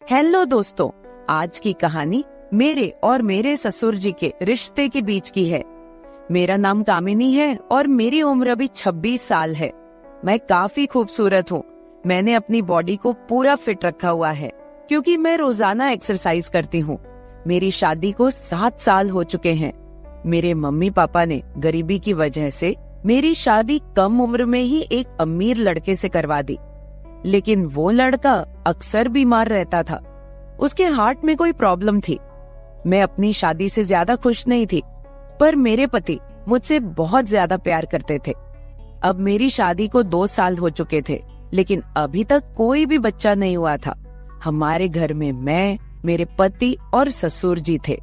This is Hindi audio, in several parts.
हेलो दोस्तों, आज की कहानी मेरे और मेरे ससुर जी के रिश्ते के बीच की है। मेरा नाम कामिनी है और मेरी उम्र अभी 26 साल है। मैं काफी खूबसूरत हूँ। मैंने अपनी बॉडी को पूरा फिट रखा हुआ है क्योंकि मैं रोजाना एक्सरसाइज करती हूँ। मेरी शादी को 7 साल हो चुके हैं। मेरे मम्मी पापा ने गरीबी की वजह से मेरी शादी कम उम्र में ही एक अमीर लड़के से करवा दी, लेकिन वो लड़का अक्सर बीमार रहता था। उसके हार्ट में कोई प्रॉब्लम थी। मैं अपनी शादी से ज्यादा खुश नहीं थी, पर मेरे पति मुझसे बहुत ज्यादा प्यार करते थे। अब मेरी शादी को 2 साल हो चुके थे, लेकिन अभी तक कोई भी बच्चा नहीं हुआ था। हमारे घर में मैं, मेरे पति और ससुर जी थे।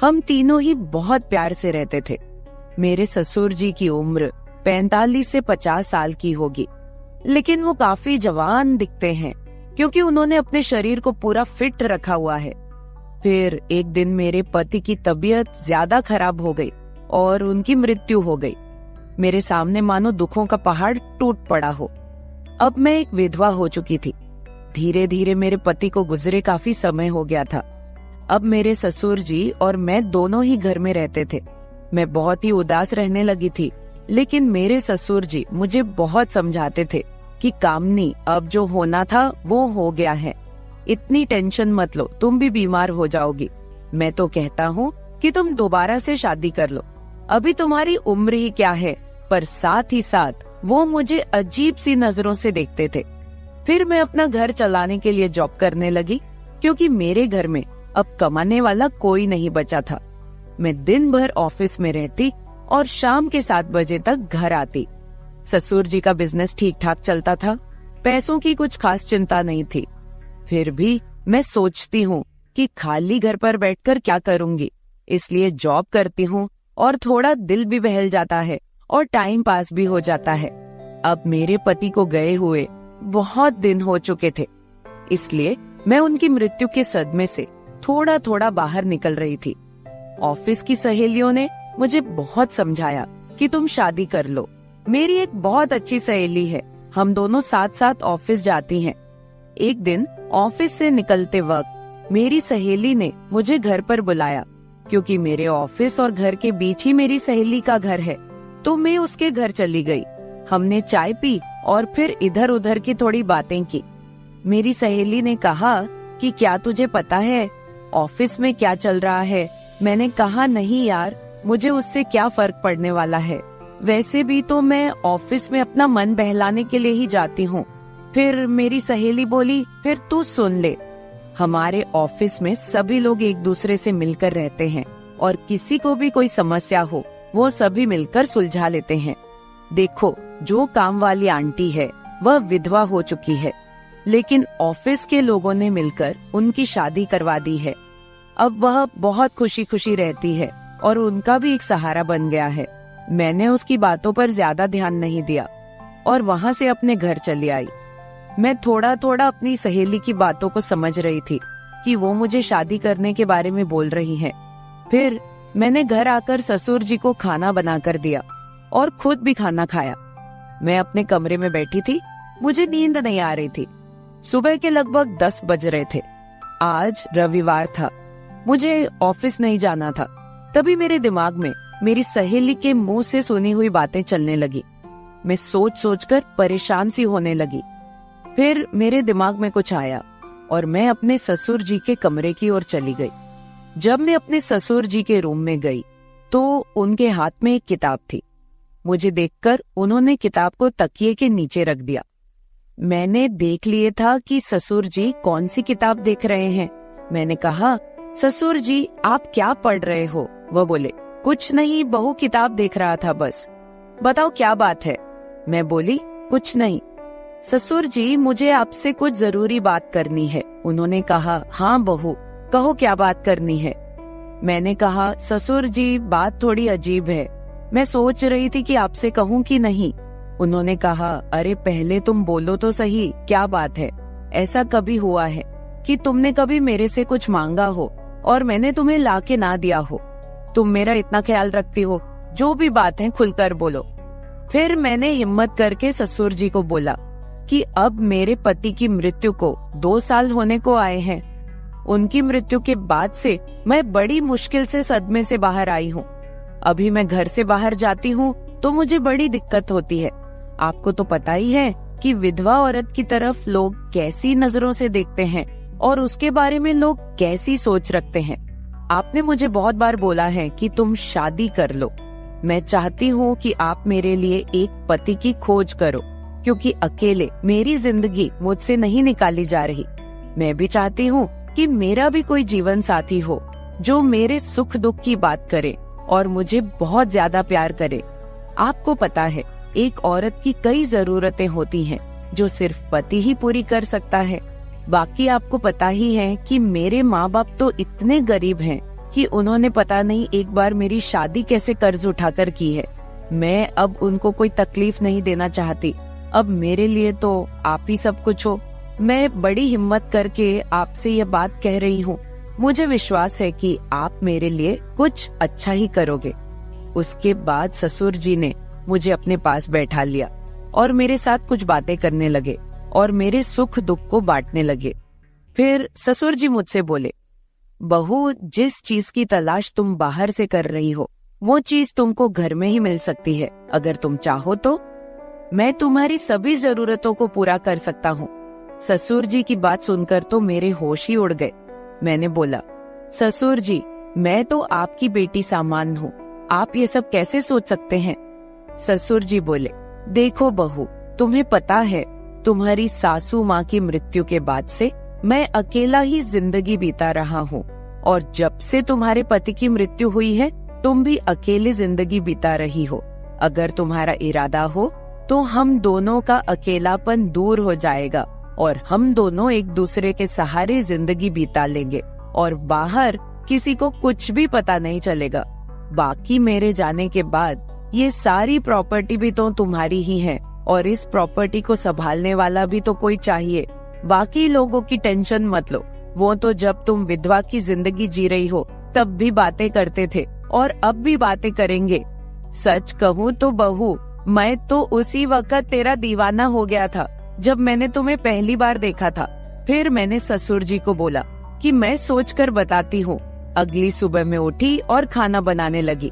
हम तीनों ही बहुत प्यार से रहते थे। मेरे ससुर जी की उम्र 45 से 50 साल की होगी, लेकिन वो काफी जवान दिखते हैं क्योंकि उन्होंने अपने शरीर को पूरा फिट रखा हुआ है। फिर एक दिन मेरे पति की तबीयत ज्यादा खराब हो गई और उनकी मृत्यु हो गई। मेरे सामने मानो दुखों का पहाड़ टूट पड़ा हो। अब मैं एक विधवा हो चुकी थी। धीरे धीरे मेरे पति को गुजरे काफी समय हो गया था। अब मेरे ससुर जी और मैं दोनों ही घर में रहते थे। मैं बहुत ही उदास रहने लगी थी, लेकिन मेरे ससुर जी मुझे बहुत समझाते थे कि कामनी, अब जो होना था वो हो गया है। इतनी टेंशन मत लो, तुम भी बीमार हो जाओगी। मैं तो कहता हूँ कि तुम दोबारा से शादी कर लो। अभी तुम्हारी उम्र ही क्या है। पर साथ ही साथ वो मुझे अजीब सी नजरों से देखते थे। फिर मैं अपना घर चलाने के लिए जॉब करने लगी क्योंकि मेरे घर में अब कमाने वाला कोई नहीं बचा था। मैं दिन भर ऑफिस में रहती और शाम के 7 बजे तक घर आती। ससुर जी का बिजनेस ठीक ठाक चलता था। पैसों की कुछ खास चिंता नहीं थी। फिर भी मैं सोचती हूँ कि खाली घर पर बैठकर क्या करूँगी, इसलिए जॉब करती हूँ और थोड़ा दिल भी बहल जाता है और टाइम पास भी हो जाता है। अब मेरे पति को गए हुए बहुत दिन हो चुके थे, इसलिए मैं उनकी मृत्यु के सदमे से थोड़ा थोड़ा बाहर निकल रही थी। ऑफिस की सहेलियों ने मुझे बहुत समझाया कि तुम शादी कर लो। मेरी एक बहुत अच्छी सहेली है, हम दोनों साथ साथ ऑफिस जाती हैं। एक दिन ऑफिस से निकलते वक्त मेरी सहेली ने मुझे घर पर बुलाया क्योंकि मेरे ऑफिस और घर के बीच ही मेरी सहेली का घर है। तो मैं उसके घर चली गई। हमने चाय पी और फिर इधर उधर की थोड़ी बातें की। मेरी सहेली ने कहा कि क्या तुझे पता है ऑफिस में क्या चल रहा है? मैंने कहा नहीं यार, मुझे उससे क्या फर्क पड़ने वाला है। वैसे भी तो मैं ऑफिस में अपना मन बहलाने के लिए ही जाती हूँ। फिर मेरी सहेली बोली, फिर तू सुन ले, हमारे ऑफिस में सभी लोग एक दूसरे से मिलकर रहते हैं और किसी को भी कोई समस्या हो वो सभी मिलकर सुलझा लेते हैं। देखो, जो काम वाली आंटी है वह विधवा हो चुकी है, लेकिन ऑफिस के लोगों ने मिलकर उनकी शादी करवा दी है। अब वह बहुत खुशी खुशी रहती है और उनका भी एक सहारा बन गया है। मैंने उसकी बातों पर ज्यादा ध्यान नहीं दिया और वहाँ से अपने घर चली आई। मैं थोड़ा थोड़ा अपनी सहेली की बातों को समझ रही थी कि वो मुझे शादी करने के बारे में बोल रही है। फिर मैंने घर आकर ससुर जी को खाना बनाकर दिया और खुद भी खाना खाया। मैं अपने कमरे में बैठी थी, मुझे नींद नहीं आ रही थी। सुबह के लगभग 10 बज रहे थे। आज रविवार था, मुझे ऑफिस नहीं जाना था। तभी मेरे दिमाग में मेरी सहेली के मुंह से सुनी हुई बातें चलने लगी। मैं सोच सोचकर परेशान सी होने लगी। फिर मेरे दिमाग में कुछ आया और मैं अपने ससुर जी के कमरे की ओर चली गई। जब मैं अपने ससुर जी के रूम में गई तो उनके हाथ में एक किताब थी। मुझे देखकर उन्होंने किताब को तकिए के नीचे रख दिया। मैंने देख लिए था कि ससुर जी कौन सी किताब देख रहे हैं। मैंने कहा, ससुर जी आप क्या पढ़ रहे हो? वह बोले, कुछ नहीं बहू, किताब देख रहा था बस। बताओ क्या बात है? मैं बोली, कुछ नहीं। ससुर जी मुझे आपसे कुछ जरूरी बात करनी है। उन्होंने कहा, हाँ बहू कहो क्या बात करनी है। मैंने कहा, ससुर जी बात थोड़ी अजीब है, मैं सोच रही थी कि आपसे कहूँ कि नहीं। उन्होंने कहा, अरे पहले तुम बोलो तो सही, क्या बात है? ऐसा कभी हुआ है कि तुमने कभी मेरे से कुछ मांगा हो और मैंने तुम्हें ला के ना दिया हो? तुम मेरा इतना ख्याल रखती हो, जो भी बात है खुलकर बोलो। फिर मैंने हिम्मत करके ससुर जी को बोला कि अब मेरे पति की मृत्यु को 2 साल होने को आए हैं उनकी मृत्यु के बाद से मैं बड़ी मुश्किल से सदमे से बाहर आई हूँ। अभी मैं घर से बाहर जाती हूँ तो मुझे बड़ी दिक्कत होती है। आपको तो पता ही है कि विधवा औरत की तरफ लोग कैसी नजरों से देखते हैं और उसके बारे में लोग कैसी सोच रखते हैं। आपने मुझे बहुत बार बोला है कि तुम शादी कर लो। मैं चाहती हूँ कि आप मेरे लिए एक पति की खोज करो, क्योंकि अकेले मेरी जिंदगी मुझसे नहीं निकाली जा रही। मैं भी चाहती हूँ कि मेरा भी कोई जीवन साथी हो जो मेरे सुख दुख की बात करे और मुझे बहुत ज्यादा प्यार करे। आपको पता है, एक औरत की कई जरूरतें होती हैं जो सिर्फ पति ही पूरी कर सकता है। बाकी आपको पता ही है कि मेरे माँ बाप तो इतने गरीब हैं कि उन्होंने पता नहीं एक बार मेरी शादी कैसे कर्ज उठाकर की है। मैं अब उनको कोई तकलीफ नहीं देना चाहती। अब मेरे लिए तो आप ही सब कुछ हो। मैं बड़ी हिम्मत करके आपसे ये बात कह रही हूँ। मुझे विश्वास है कि आप मेरे लिए कुछ अच्छा ही करोगे। उसके बाद ससुर जी ने मुझे अपने पास बैठा लिया और मेरे साथ कुछ बातें करने लगे और मेरे सुख दुख को बांटने लगे। फिर ससुर जी मुझसे बोले, बहू, जिस चीज की तलाश तुम बाहर से कर रही हो वो चीज तुमको घर में ही मिल सकती है। अगर तुम चाहो तो मैं तुम्हारी सभी जरूरतों को पूरा कर सकता हूँ। ससुर जी की बात सुनकर तो मेरे होश ही उड़ गए। मैंने बोला, ससुर जी, मैं तो आपकी बेटी सामान हूँ, आप ये सब कैसे सोच सकते हैं? ससुर जी बोले, देखो बहू, तुम्हें पता है तुम्हारी सासू माँ की मृत्यु के बाद से मैं अकेला ही जिंदगी बीता रहा हूँ, और जब से तुम्हारे पति की मृत्यु हुई है तुम भी अकेले जिंदगी बीता रही हो। अगर तुम्हारा इरादा हो तो हम दोनों का अकेलापन दूर हो जाएगा और हम दोनों एक दूसरे के सहारे जिंदगी बिता लेंगे और बाहर किसी को कुछ भी पता नहीं चलेगा। बाकी मेरे जाने के बाद ये सारी प्रॉपर्टी भी तो तुम्हारी ही है और इस प्रॉपर्टी को संभालने वाला भी तो कोई चाहिए। बाकी लोगों की टेंशन मत लो, वो तो जब तुम विधवा की जिंदगी जी रही हो तब भी बातें करते थे और अब भी बातें करेंगे। सच कहूँ तो बहू, मैं तो उसी वक्त तेरा दीवाना हो गया था जब मैंने तुम्हें पहली बार देखा था। फिर मैंने ससुर जी को बोला कि मैं सोचकर बताती हूँ। अगली सुबह मैं उठी और खाना बनाने लगी।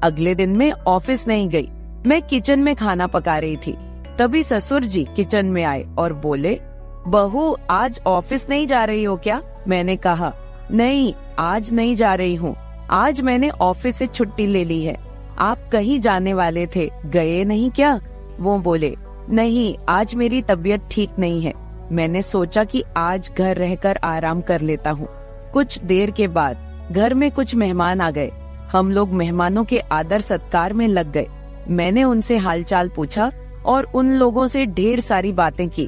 अगले दिन मैं ऑफिस नहीं गई, मैं किचन में खाना पका रही थी। तभी ससुर जी किचन में आए और बोले, बहू, आज ऑफिस नहीं जा रही हो क्या? मैंने कहा, नहीं, आज नहीं जा रही हूँ। आज मैंने ऑफिस से छुट्टी ले ली है। आप कहीं जाने वाले थे, गए नहीं क्या? वो बोले, नहीं, आज मेरी तबीयत ठीक नहीं है। मैंने सोचा कि आज घर रहकर आराम कर लेता हूँ। कुछ देर के बाद घर में कुछ मेहमान आ गए। हम लोग मेहमानों के आदर सत्कार में लग गए। मैंने उनसे हालचाल पूछा और उन लोगों से ढेर सारी बातें की।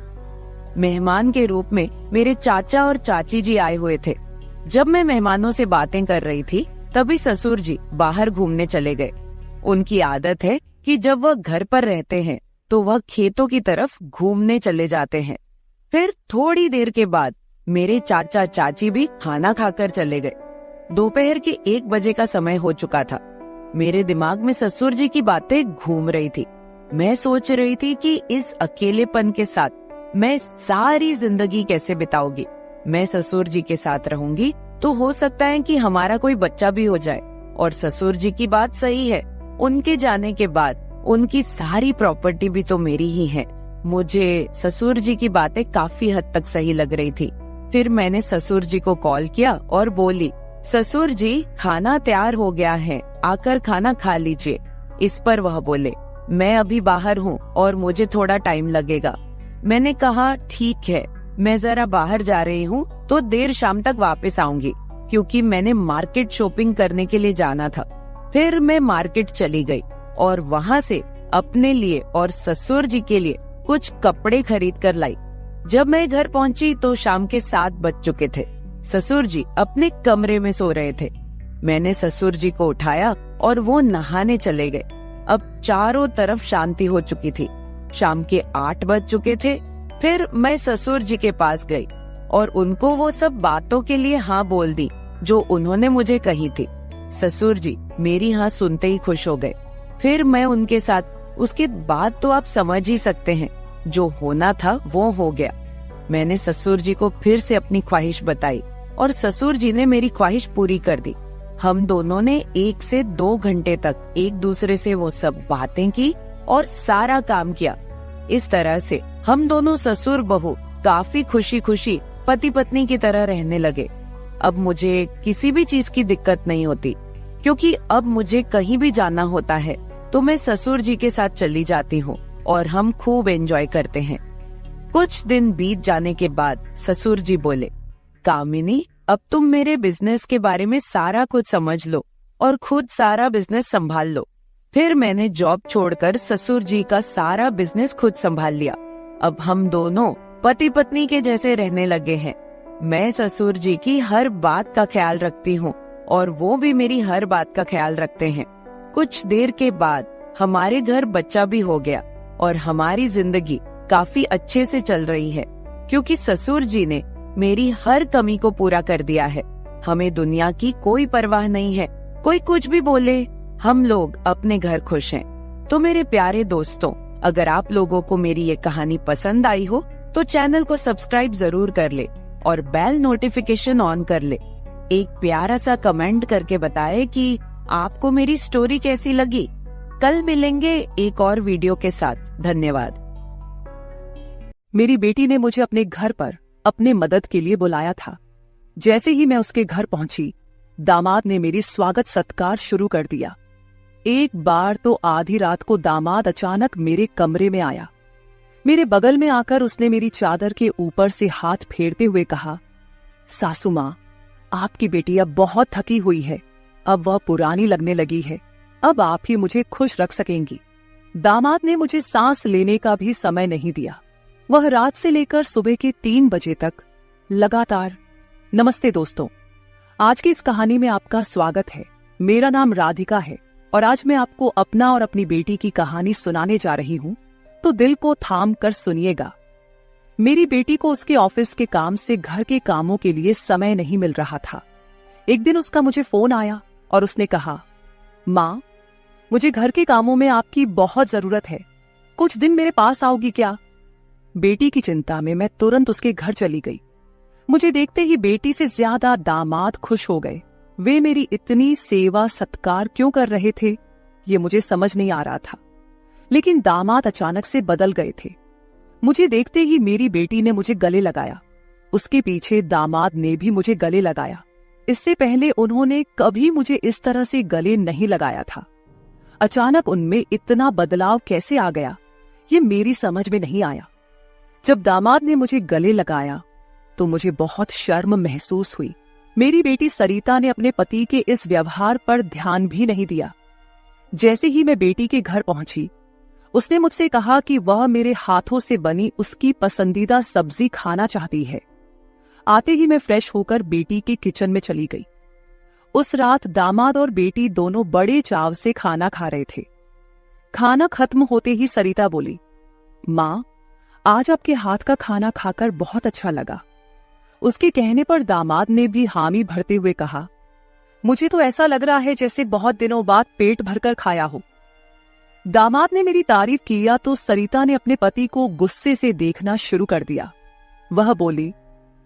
मेहमान के रूप में मेरे चाचा और चाची जी आए हुए थे। जब मैं मेहमानों से बातें कर रही थी तभी ससुर जी बाहर घूमने चले गए। उनकी आदत है कि जब वह घर पर रहते हैं तो वह खेतों की तरफ घूमने चले जाते हैं। फिर थोड़ी देर के बाद मेरे चाचा चाची भी खाना खाकर चले गए। दोपहर के 1 बजे का समय हो चुका था। मेरे दिमाग में ससुर जी की बातें घूम रही थी। मैं सोच रही थी कि इस अकेलेपन के साथ मैं सारी जिंदगी कैसे बिताऊंगी। मैं ससुर जी के साथ रहूंगी तो हो सकता है कि हमारा कोई बच्चा भी हो जाए। और ससुर जी की बात सही है, उनके जाने के बाद उनकी सारी प्रॉपर्टी भी तो मेरी ही है। मुझे ससुर जी की बातें काफी हद तक सही लग रही थी। फिर मैंने ससुर जी को कॉल किया और बोली, ससुर जी, खाना तैयार हो गया है, आकर खाना खा लीजिए। इस पर वह बोले, मैं अभी बाहर हूँ और मुझे थोड़ा टाइम लगेगा। मैंने कहा, ठीक है, मैं जरा बाहर जा रही हूँ तो देर शाम तक वापस आऊंगी, क्योंकि मैंने मार्केट शॉपिंग करने के लिए जाना था। फिर मैं मार्केट चली गई और वहाँ से अपने लिए और ससुर जी के लिए कुछ कपड़े खरीद कर लाई। जब मैं घर पहुँची तो शाम के 7 बज चुके थे। ससुर जी अपने कमरे में सो रहे थे। मैंने ससुर जी को उठाया और वो नहाने चले गए। अब चारों तरफ शांति हो चुकी थी। शाम के 8 बज चुके थे। फिर मैं ससुर जी के पास गई और उनको वो सब बातों के लिए हाँ बोल दी जो उन्होंने मुझे कही थी। ससुर जी मेरी हाँ सुनते ही खुश हो गए। फिर मैं उनके साथ, उसके बाद तो आप समझ ही सकते हैं, जो होना था वो हो गया। मैंने ससुर जी को फिर से अपनी ख्वाहिश बताई और ससुर जी ने मेरी ख्वाहिश पूरी कर दी। हम दोनों ने 1 से 2 घंटे तक एक दूसरे से वो सब बातें की और सारा काम किया। इस तरह से हम दोनों ससुर बहू काफी खुशी खुशी पति पत्नी की तरह रहने लगे। अब मुझे किसी भी चीज की दिक्कत नहीं होती, क्योंकि अब मुझे कहीं भी जाना होता है तो मैं ससुर जी के साथ चली जाती हूँ और हम खूब एंजॉय करते हैं। कुछ दिन बीत जाने के बाद ससुर जी बोले, कामिनी, अब तुम मेरे बिजनेस के बारे में सारा कुछ समझ लो और खुद सारा बिजनेस संभाल लो। फिर मैंने जॉब छोड़कर ससुर जी का सारा बिजनेस खुद संभाल लिया। अब हम दोनों पति पत्नी के जैसे रहने लगे हैं। मैं ससुर जी की हर बात का ख्याल रखती हूँ और वो भी मेरी हर बात का ख्याल रखते हैं। कुछ देर के बाद हमारे घर बच्चा भी हो गया और हमारी जिंदगी काफी अच्छे से चल रही है, क्योंकि ससुर जी ने मेरी हर कमी को पूरा कर दिया है। हमें दुनिया की कोई परवाह नहीं है, कोई कुछ भी बोले, हम लोग अपने घर खुश हैं। तो मेरे प्यारे दोस्तों, अगर आप लोगों को मेरी ये कहानी पसंद आई हो तो चैनल को सब्सक्राइब जरूर कर ले और बेल नोटिफिकेशन ऑन कर ले। एक प्यारा सा कमेंट करके बताएं कि आपको मेरी स्टोरी कैसी लगी। कल मिलेंगे एक और वीडियो के साथ। धन्यवाद। मेरी बेटी ने मुझे अपने घर पर अपने मदद के लिए बुलाया था। जैसे ही मैं उसके घर पहुंची, दामाद ने मेरी स्वागत सत्कार शुरू कर दिया। एक बार तो आधी रात को दामाद अचानक मेरे कमरे में आया। मेरे बगल में आकर उसने मेरी चादर के ऊपर से हाथ फेरते हुए कहा, सासू माँ, आपकी बेटी अब बहुत थकी हुई है, अब वह पुरानी लगने लगी है, अब आप ही मुझे खुश रख सकेंगी। दामाद ने मुझे सांस लेने का भी समय नहीं दिया। वह रात से लेकर सुबह के 3 बजे तक लगातार। नमस्ते दोस्तों, आज की इस कहानी में आपका स्वागत है। मेरा नाम राधिका है और आज मैं आपको अपना और अपनी बेटी की कहानी सुनाने जा रही हूँ, तो दिल को थाम कर सुनिएगा। मेरी बेटी को उसके ऑफिस के काम से घर के कामों के लिए समय नहीं मिल रहा था। एक दिन उसका मुझे फोन आया और उसने कहा, माँ, मुझे घर के कामों में आपकी बहुत जरूरत है, कुछ दिन मेरे पास आओगी क्या? बेटी की चिंता में मैं तुरंत उसके घर चली गई। मुझे देखते ही बेटी से ज्यादा दामाद खुश हो गए। वे मेरी इतनी सेवा सत्कार क्यों कर रहे थे, ये मुझे समझ नहीं आ रहा था। लेकिन दामाद अचानक से बदल गए थे। मुझे देखते ही मेरी बेटी ने मुझे गले लगाया। उसके पीछे दामाद ने भी मुझे गले लगाया। इससे पहले उन्होंने कभी मुझे इस तरह से गले नहीं लगाया था। अचानक उनमें इतना बदलाव कैसे आ गया, ये मेरी समझ में नहीं आया। जब दामाद ने मुझे गले लगाया तो मुझे बहुत शर्म महसूस हुई। मेरी बेटी सरिता ने अपने पति के इस व्यवहार पर ध्यान भी नहीं दिया। जैसे ही मैं बेटी के घर पहुंची, उसने मुझसे कहा कि वह मेरे हाथों से बनी उसकी पसंदीदा सब्जी खाना चाहती है। आते ही मैं फ्रेश होकर बेटी के किचन में चली गई। उस रात दामाद और बेटी दोनों बड़े चाव से खाना खा रहे थे। खाना खत्म होते ही सरिता बोली, माँ, आज आपके हाथ का खाना खाकर बहुत अच्छा लगा। उसके कहने पर दामाद ने भी हामी भरते हुए कहा, मुझे तो ऐसा लग रहा है जैसे बहुत दिनों बाद पेट भरकर खाया हो। दामाद ने मेरी तारीफ किया तो सरिता ने अपने पति को गुस्से से देखना शुरू कर दिया। वह बोली,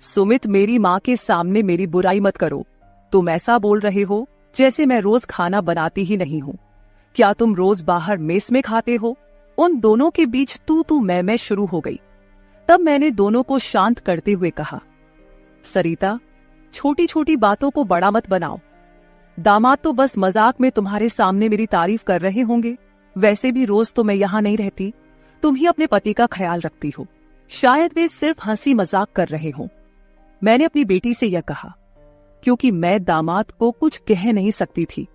सुमित, मेरी माँ के सामने मेरी बुराई मत करो। तुम ऐसा बोल रहे हो जैसे मैं रोज खाना बनाती ही नहीं हूँ। क्या तुम रोज बाहर मेस में खाते हो? उन दोनों के बीच तू मैं शुरू हो गई। तब मैंने दोनों को शांत करते हुए कहा, सरिता, छोटी छोटी बातों को बड़ा मत बनाओ। दामाद तो बस मजाक में तुम्हारे सामने मेरी तारीफ कर रहे होंगे। वैसे भी रोज तो मैं यहाँ नहीं रहती, तुम ही अपने पति का ख्याल रखती हो। शायद वे सिर्फ हंसी मजाक कर रहे हों। मैंने अपनी बेटी से यह कहा क्योंकि मैं दामाद को कुछ कह नहीं सकती थी।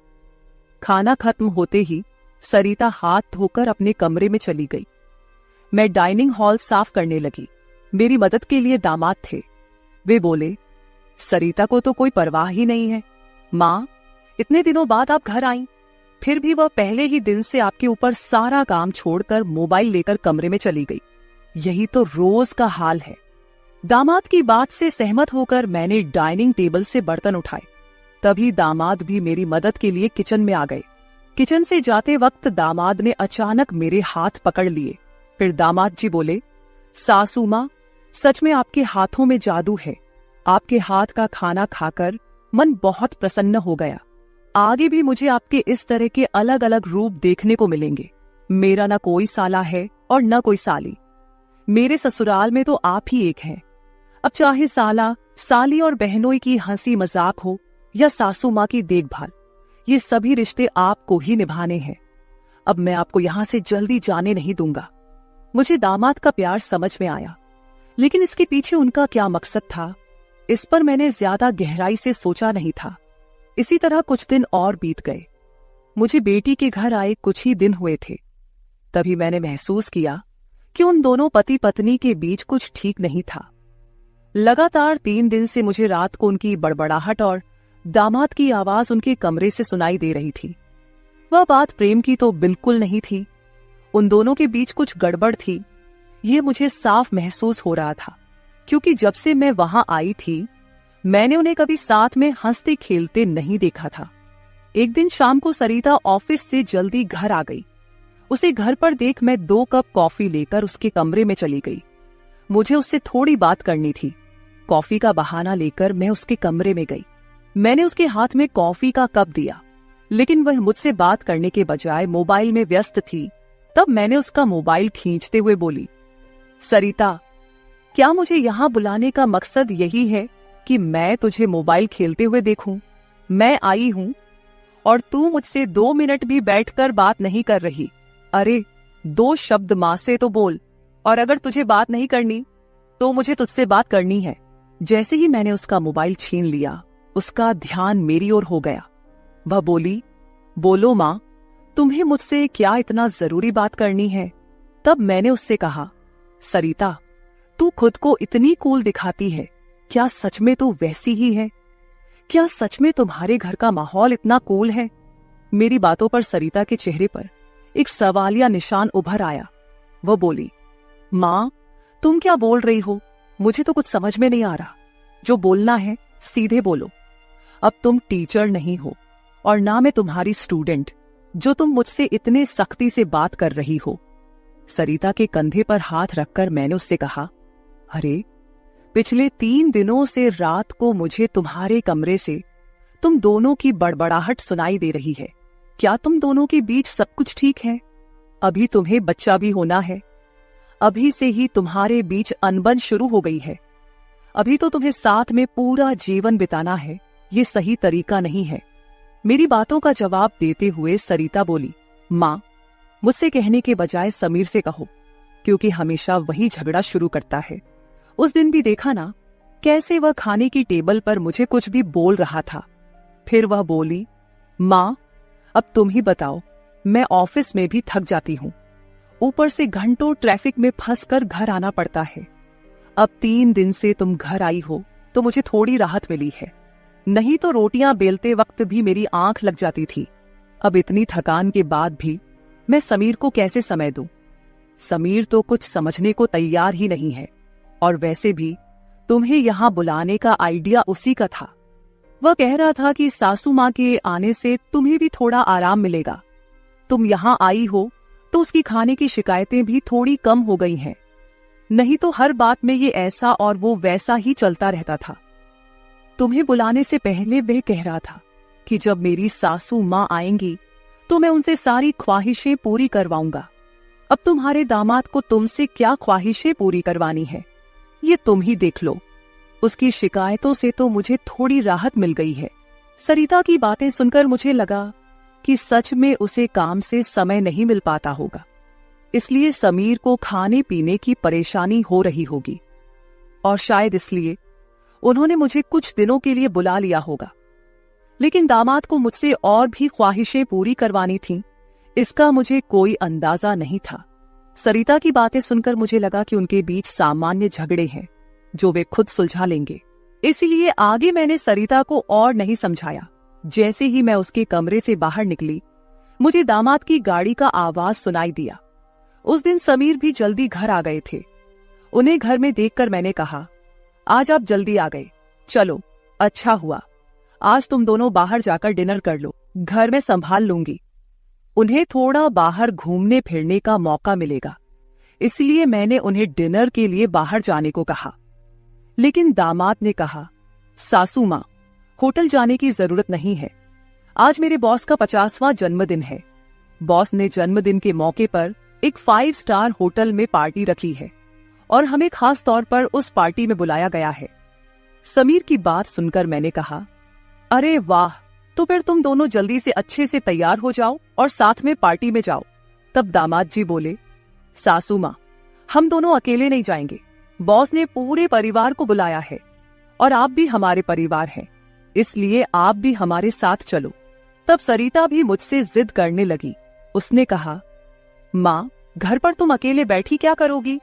खाना खत्म होते ही सरिता हाथ धोकर अपने कमरे में चली गई। मैं डाइनिंग हॉल साफ करने लगी। मेरी मदद के लिए दामाद थे। वे बोले, सरिता को तो कोई परवाह ही नहीं है। माँ, इतने दिनों बाद आप घर आईं, फिर भी वह पहले ही दिन से आपके ऊपर सारा काम छोड़कर मोबाइल लेकर कमरे में चली गई। यही तो रोज का हाल है। दामाद की बात से सहमत होकर मैंने डाइनिंग टेबल से बर्तन उठाए। तभी दामाद भी मेरी मदद के लिए किचन में आ गए। किचन से जाते वक्त दामाद ने अचानक मेरे हाथ पकड़ लिए। फिर दामाद जी बोले, सासू माँ, सच में आपके हाथों में जादू है। आपके हाथ का खाना खाकर मन बहुत प्रसन्न हो गया। आगे भी मुझे आपके इस तरह के अलग अलग रूप देखने को मिलेंगे। मेरा न कोई साला है और न कोई साली। मेरे ससुराल में तो आप ही एक हैं। अब चाहे साला, साली और बहनोई की हंसी मजाक हो या सासू माँ की देखभाल, ये सभी रिश्ते आपको ही निभाने हैं। अब मैं आपको यहां से जल्दी जाने नहीं दूंगा। मुझे दामाद का प्यार समझ में आया, लेकिन इसके पीछे उनका क्या मकसद था, इस पर मैंने ज्यादा गहराई से सोचा नहीं था। इसी तरह कुछ दिन और बीत गए। मुझे बेटी के घर आए कुछ ही दिन हुए थे, तभी मैंने महसूस किया कि उन दोनों पति पत्नी के बीच कुछ ठीक नहीं था। लगातार 3 दिन से मुझे रात को उनकी बड़बड़ाहट और दामाद की आवाज उनके कमरे से सुनाई दे रही थी। वह बात प्रेम की तो बिल्कुल नहीं थी। उन दोनों के बीच कुछ गड़बड़ थी, ये मुझे साफ महसूस हो रहा था, क्योंकि जब से मैं वहां आई थी मैंने उन्हें कभी साथ में हंसते खेलते नहीं देखा था। एक दिन शाम को सरिता ऑफिस से जल्दी घर आ गई। उसे घर पर देख मैं 2 कप कॉफी लेकर उसके कमरे में चली गई। मुझे उससे थोड़ी बात करनी थी। कॉफी का बहाना लेकर मैं उसके कमरे में गई। मैंने उसके हाथ में कॉफी का कप दिया, लेकिन वह मुझसे बात करने के बजाय मोबाइल में व्यस्त थी। तब मैंने उसका मोबाइल खींचते हुए बोली, सरिता, क्या मुझे यहाँ बुलाने का मकसद यही है कि मैं तुझे मोबाइल खेलते हुए देखूं? मैं आई हूं और तू मुझसे 2 मिनट भी बैठकर बात नहीं कर रही। अरे 2 शब्द मां से तो बोल, और अगर तुझे बात नहीं करनी तो मुझे तुझसे बात करनी है। जैसे ही मैंने उसका मोबाइल छीन लिया, उसका ध्यान मेरी ओर हो गया। वह बोली, बोलो मां, तुम्हें मुझसे क्या इतना जरूरी बात करनी है? तब मैंने उससे कहा, सरिता, तू खुद को इतनी कूल दिखाती है, क्या सच में तू वैसी ही है? क्या सच में तुम्हारे घर का माहौल इतना कूल है? मेरी बातों पर सरिता के चेहरे पर एक सवालिया निशान उभर आया। वह बोली, मां, तुम क्या बोल रही हो? मुझे तो कुछ समझ में नहीं आ रहा। जो बोलना है सीधे बोलो। अब तुम टीचर नहीं हो और ना मैं तुम्हारी स्टूडेंट, जो तुम मुझसे इतने सख्ती से बात कर रही हो। सरिता के कंधे पर हाथ रखकर मैंने उससे कहा, अरे पिछले 3 दिनों से रात को मुझे तुम्हारे कमरे से तुम दोनों की बड़बड़ाहट सुनाई दे रही है। क्या तुम दोनों के बीच सब कुछ ठीक है? अभी तुम्हें बच्चा भी होना है। अभी से ही तुम्हारे बीच अनबन शुरू हो गई है। अभी तो तुम्हें साथ में पूरा जीवन बिताना है। ये सही तरीका नहीं है। मेरी बातों का जवाब देते हुए सरिता बोली, मां, मुझसे कहने के बजाय समीर से कहो, क्योंकि हमेशा वही झगड़ा शुरू करता है। उस दिन भी देखा ना, कैसे वह खाने की टेबल पर मुझे कुछ भी बोल रहा था। फिर वह बोली, मां, अब तुम ही बताओ, मैं ऑफिस में भी थक जाती हूँ। ऊपर से घंटों ट्रैफिक में फंसकर घर आना पड़ता है। अब 3 दिन से तुम घर आई हो तो मुझे थोड़ी राहत मिली है, नहीं तो रोटियां बेलते वक्त भी मेरी आंख लग जाती थी। अब इतनी थकान के बाद भी मैं समीर को कैसे समय दूं? समीर तो कुछ समझने को तैयार ही नहीं है, और वैसे भी तुम्हें यहां बुलाने का आइडिया उसी का था। वह कह रहा था कि सासू मां के आने से तुम्हें भी थोड़ा आराम मिलेगा। तुम यहां आई हो तो उसकी खाने की शिकायतें भी थोड़ी कम हो गई हैं, नहीं तो हर बात में ये ऐसा और वो वैसा ही चलता रहता था। तुम्हें बुलाने से पहले वह कह रहा था कि जब मेरी सासू मां आएंगी तो मैं उनसे सारी ख्वाहिशें पूरी करवाऊंगा। अब तुम्हारे दामाद को तुमसे क्या ख्वाहिशें पूरी करवानी है, ये तुम ही देख लो। उसकी शिकायतों से तो मुझे थोड़ी राहत मिल गई है। सरिता की बातें सुनकर मुझे लगा कि सच में उसे काम से समय नहीं मिल पाता होगा, इसलिए समीर को खाने पीने की परेशानी हो रही होगी, और शायद इसलिए उन्होंने मुझे कुछ दिनों के लिए बुला लिया होगा। लेकिन दामाद को मुझसे और भी ख्वाहिशें पूरी करवानी थीं, इसका मुझे कोई अंदाजा नहीं था। सरिता की बातें सुनकर मुझे लगा कि उनके बीच सामान्य झगड़े हैं जो वे खुद सुलझा लेंगे, इसीलिए आगे मैंने सरिता को और नहीं समझाया। जैसे ही मैं उसके कमरे से बाहर निकली, मुझे दामाद की गाड़ी का आवाज सुनाई दिया। उस दिन समीर भी जल्दी घर आ गए थे। उन्हें घर में देखकर मैंने कहा, आज आप जल्दी आ गए, चलो अच्छा हुआ। आज तुम दोनों बाहर जाकर डिनर कर लो, घर में संभाल लूंगी। उन्हें थोड़ा बाहर घूमने फिरने का मौका मिलेगा, इसलिए मैंने उन्हें डिनर के लिए बाहर जाने को कहा। लेकिन दामाद ने कहा, सासू माँ, होटल जाने की जरूरत नहीं है। आज मेरे बॉस का 50वां जन्मदिन है। बॉस ने जन्मदिन के मौके पर एक 5 स्टार होटल में पार्टी रखी है और हमें खास तौर पर उस पार्टी में बुलाया गया है। समीर की बात सुनकर मैंने कहा, अरे वाह, तो फिर तुम दोनों जल्दी से अच्छे से तैयार हो जाओ और साथ में पार्टी में जाओ। तब दामाद जी बोले, सासू माँ, हम दोनों अकेले नहीं जाएंगे। बॉस ने पूरे परिवार को बुलाया है और आप भी हमारे परिवार हैं, इसलिए आप भी हमारे साथ चलो। तब सरिता भी मुझसे जिद करने लगी। उसने कहा, माँ, घर पर तुम अकेले बैठी क्या करोगी?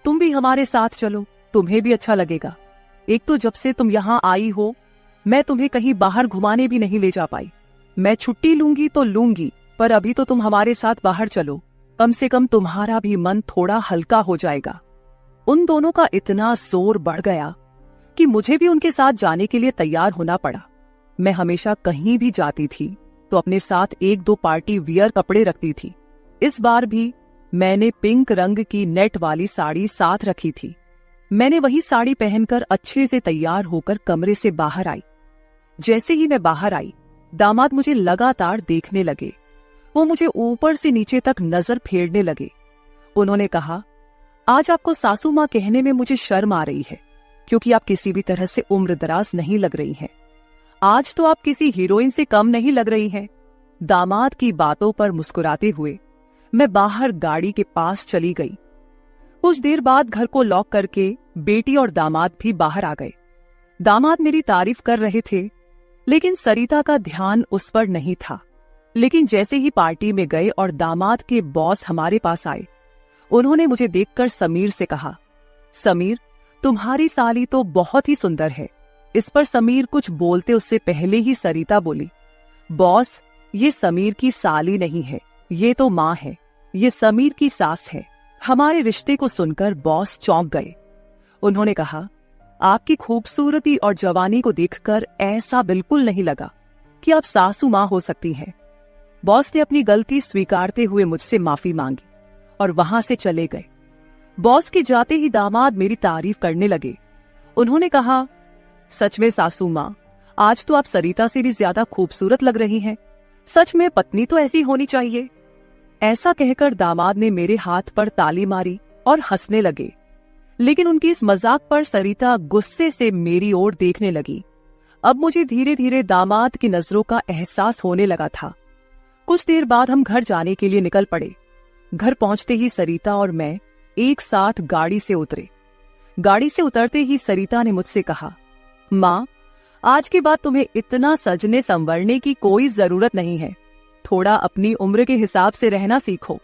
तुम भी हमारे साथ चलो, तुम्हें भी अच्छा लगेगा। एक तो जब से तुम यहाँ आई हो, मैं तुम्हें कहीं बाहर घुमाने भी नहीं ले जा पाई। मैं छुट्टी लूंगी तो लूंगी, पर अभी तो तुम हमारे साथ बाहर चलो, कम से कम तुम्हारा भी मन थोड़ा हल्का हो जाएगा। उन दोनों का इतना जोर बढ़ गया कि मुझे भी उनके साथ जाने के लिए तैयार होना पड़ा। मैं हमेशा कहीं भी जाती थी तो अपने साथ 1-2 पार्टी वियर कपड़े रखती थी। इस बार भी मैंने पिंक रंग की नेट वाली साड़ी साथ रखी थी। मैंने वही साड़ी पहनकर अच्छे से तैयार होकर कमरे से बाहर आई। जैसे ही मैं बाहर आई, दामाद मुझे लगातार देखने लगे। वो मुझे ऊपर से नीचे तक नजर फेरने लगे। उन्होंने कहा, आज आपको सासू माँ कहने में मुझे शर्म आ रही है, क्योंकि आप किसी भी तरह से उम्रदराज नहीं लग रही हैं। आज तो आप किसी हीरोइन से कम नहीं लग रही हैं। दामाद की बातों पर मुस्कुराते हुए मैं बाहर गाड़ी के पास चली गई। कुछ देर बाद घर को लॉक करके बेटी और दामाद भी बाहर आ गए। दामाद मेरी तारीफ कर रहे थे, लेकिन सरिता का ध्यान उस पर नहीं था। लेकिन जैसे ही पार्टी में गए और दामाद के बॉस हमारे पास आए, उन्होंने मुझे देखकर समीर से कहा, समीर, तुम्हारी साली तो बहुत ही सुंदर है। इस पर समीर कुछ बोलते उससे पहले ही सरिता बोली, बॉस, ये समीर की साली नहीं है, ये तो माँ है, ये समीर की सास है। हमारे रिश्ते को सुनकर बॉस चौंक गए। उन्होंने कहा, आपकी खूबसूरती और जवानी को देखकर ऐसा बिल्कुल नहीं लगा कि आप सासू माँ हो सकती हैं। बॉस ने अपनी गलती स्वीकारते हुए मुझसे माफी मांगी और वहां से चले गए। बॉस के जाते ही दामाद मेरी तारीफ करने लगे। उन्होंने कहा, सच में सासू माँ, आज तो आप सरिता से भी ज्यादा खूबसूरत लग रही हैं। सच में पत्नी तो ऐसी होनी चाहिए। ऐसा कहकर दामाद ने मेरे हाथ पर ताली मारी और हंसने लगे। लेकिन उनकी इस मजाक पर सरिता गुस्से से मेरी ओर देखने लगी। अब मुझे धीरे धीरे दामाद की नजरों का एहसास होने लगा था। कुछ देर बाद हम घर जाने के लिए निकल पड़े। घर पहुंचते ही सरिता और मैं एक साथ गाड़ी से उतरे। गाड़ी से उतरते ही सरिता ने मुझसे कहा, माँ, आज के बाद तुम्हें इतना सजने संवरने की कोई जरूरत नहीं है। थोड़ा अपनी उम्र के हिसाब से रहना सीखो।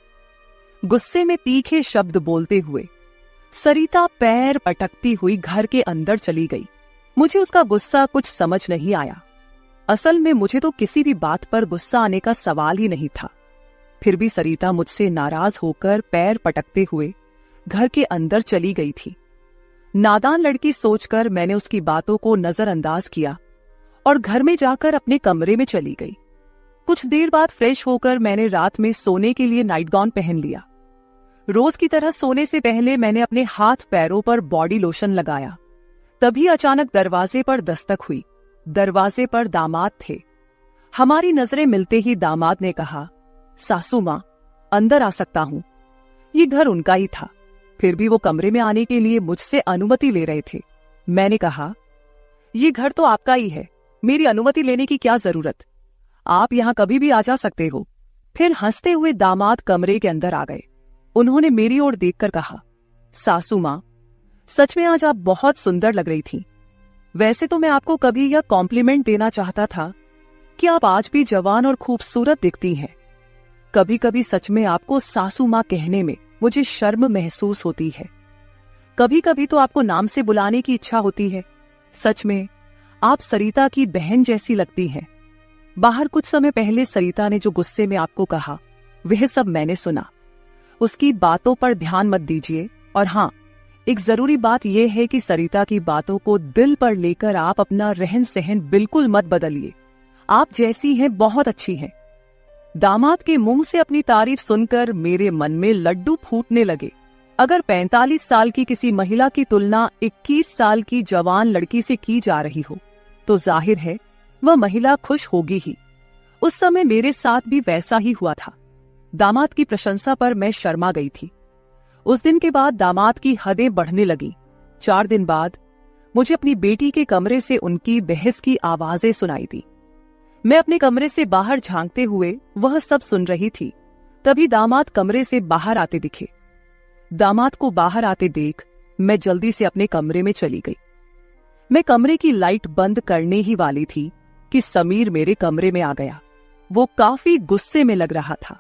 गुस्से में तीखे शब्द बोलते हुए सरिता पैर पटकती हुई घर के अंदर चली गई। मुझे उसका गुस्सा कुछ समझ नहीं आया। असल में मुझे तो किसी भी बात पर गुस्सा आने का सवाल ही नहीं था। फिर भी सरिता मुझसे नाराज होकर पैर पटकते हुए घर के अंदर चली गई थी। नादान लड़की सोचकर मैंने उसकी बातों को नजरअंदाज किया और घर में जाकर अपने कमरे में चली गई। कुछ देर बाद फ्रेश होकर मैंने रात में सोने के लिए नाइट गाउन पहन लिया। रोज की तरह सोने से पहले मैंने अपने हाथ पैरों पर बॉडी लोशन लगाया। तभी अचानक दरवाजे पर दस्तक हुई। दरवाजे पर दामाद थे। हमारी नजरें मिलते ही दामाद ने कहा, सासू माँ, अंदर आ सकता हूं। ये घर उनका ही था, फिर भी वो कमरे में आने के लिए मुझसे अनुमति ले रहे थे। मैंने कहा, ये घर तो आपका ही है, मेरी अनुमति लेने की क्या जरूरत, आप यहाँ कभी भी आ जा सकते हो। फिर हंसते हुए दामाद कमरे के अंदर आ गए। उन्होंने मेरी ओर देखकर कहा, सासू माँ, सच में आज आप बहुत सुंदर लग रही थी। वैसे तो मैं आपको कभी यह कॉम्प्लीमेंट देना चाहता था कि आप आज भी जवान और खूबसूरत दिखती हैं। कभी कभी सच में आपको सासू माँ कहने में मुझे शर्म महसूस होती है। कभी कभी तो आपको नाम से बुलाने की इच्छा होती है। सच में आप सरिता की बहन जैसी लगती हैं। बाहर कुछ समय पहले सरिता ने जो गुस्से में आपको कहा, वह सब मैंने सुना। उसकी बातों पर ध्यान मत दीजिए। और हाँ, एक जरूरी बात यह है कि सरिता की बातों को दिल पर लेकर आप अपना रहन सहन बिल्कुल मत बदलिए। आप जैसी हैं बहुत अच्छी हैं। दामाद के मुंह से अपनी तारीफ सुनकर मेरे मन में लड्डू फूटने लगे। अगर 45 साल की किसी महिला की तुलना 21 साल की जवान लड़की से की जा रही हो तो जाहिर है वह महिला खुश होगी ही। उस समय मेरे साथ भी वैसा ही हुआ था। दामाद की प्रशंसा पर मैं शर्मा गई थी। उस दिन के बाद दामाद की हदें बढ़ने लगी। 4 दिन बाद मुझे अपनी बेटी के कमरे से उनकी बहस की आवाजें सुनाई दी। मैं अपने कमरे से बाहर झांकते हुए वह सब सुन रही थी। तभी दामाद कमरे से बाहर आते दिखे। दामाद को बाहर आते देख मैं जल्दी से अपने कमरे में चली गई। मैं कमरे की लाइट बंद करने ही वाली थी कि समीर मेरे कमरे में आ गया। वो काफी गुस्से में लग रहा था।